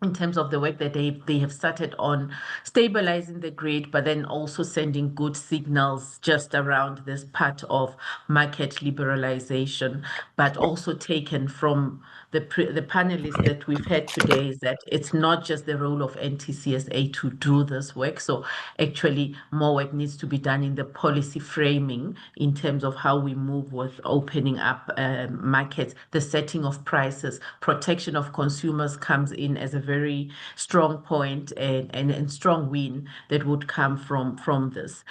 in terms of the work that they have started on stabilizing the grid, but then also sending good signals just around this part of market liberalization, but also taken from the panelists that we've had today is that it's not just the role of NTCSA to do this work. So actually more work needs to be done in the policy framing in terms of how we move with opening up markets, the setting of prices, protection of consumers comes in as a very strong point and strong win that would come from this.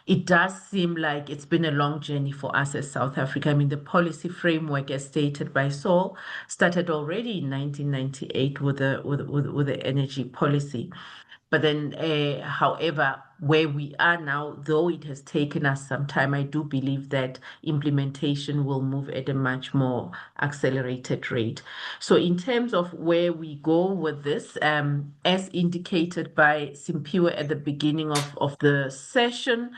It does seem like it's been a long journey for us as South Africa. I mean, the policy framework, as stated by Saul, started already in 1998 with the energy policy. But then, however, where we are now, though it has taken us some time, I do believe that implementation will move at a much more accelerated rate. So in terms of where we go with this, as indicated by Simpiwe at the beginning of the session,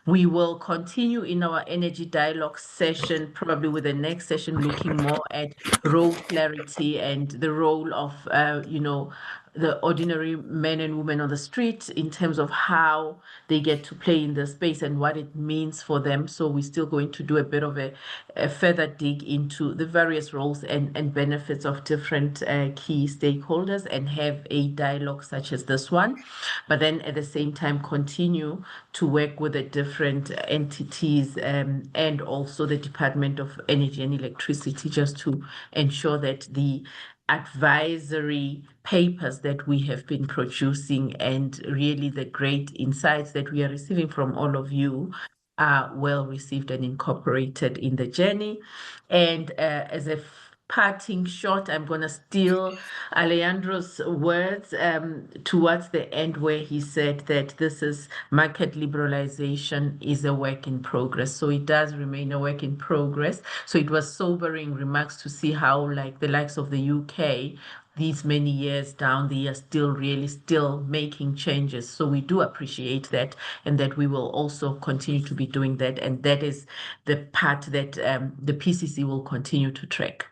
we will continue in our energy dialogue session, probably with the next session looking more at role clarity and the role of, the ordinary men and women on the street in terms of how how they get to play in the space and what it means for them. So we're still going to do a bit of a further dig into the various roles and benefits of different key stakeholders and have a dialogue such as this one. But then at the same time, continue to work with the different entities and also the Department of Energy and Electricity, just to ensure that the advisory papers that we have been producing and really the great insights that we are receiving from all of you are well received and incorporated in the journey. And as a parting shot, I'm going to steal Alejandro's words towards the end, where he said that this is market liberalization is a work in progress. So it does remain a work in progress. So it was sobering remarks to see how, like the likes of the UK, these many years down, they are still making changes. So we do appreciate that, and that we will also continue to be doing that. And that is the part that the PCC will continue to track.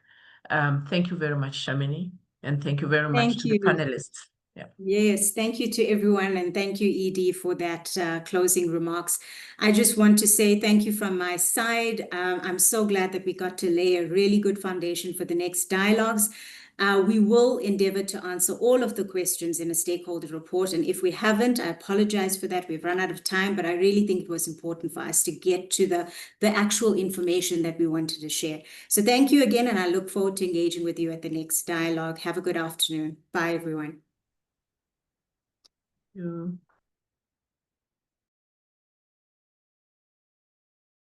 Thank you very much, Shamini, and thank you very much to the panelists. Yeah. Yes, thank you to everyone, and thank you, Edie, for that closing remarks. I just want to say thank you from my side. I'm so glad that we got to lay a really good foundation for the next dialogues. We will endeavor to answer all of the questions in a stakeholder report, and if we haven't, I apologize for that. We've run out of time, but I really think it was important for us to get to the actual information that we wanted to share. So thank you again, and I look forward to engaging with you at the next dialogue. Have a good afternoon. Bye, everyone. Thank you.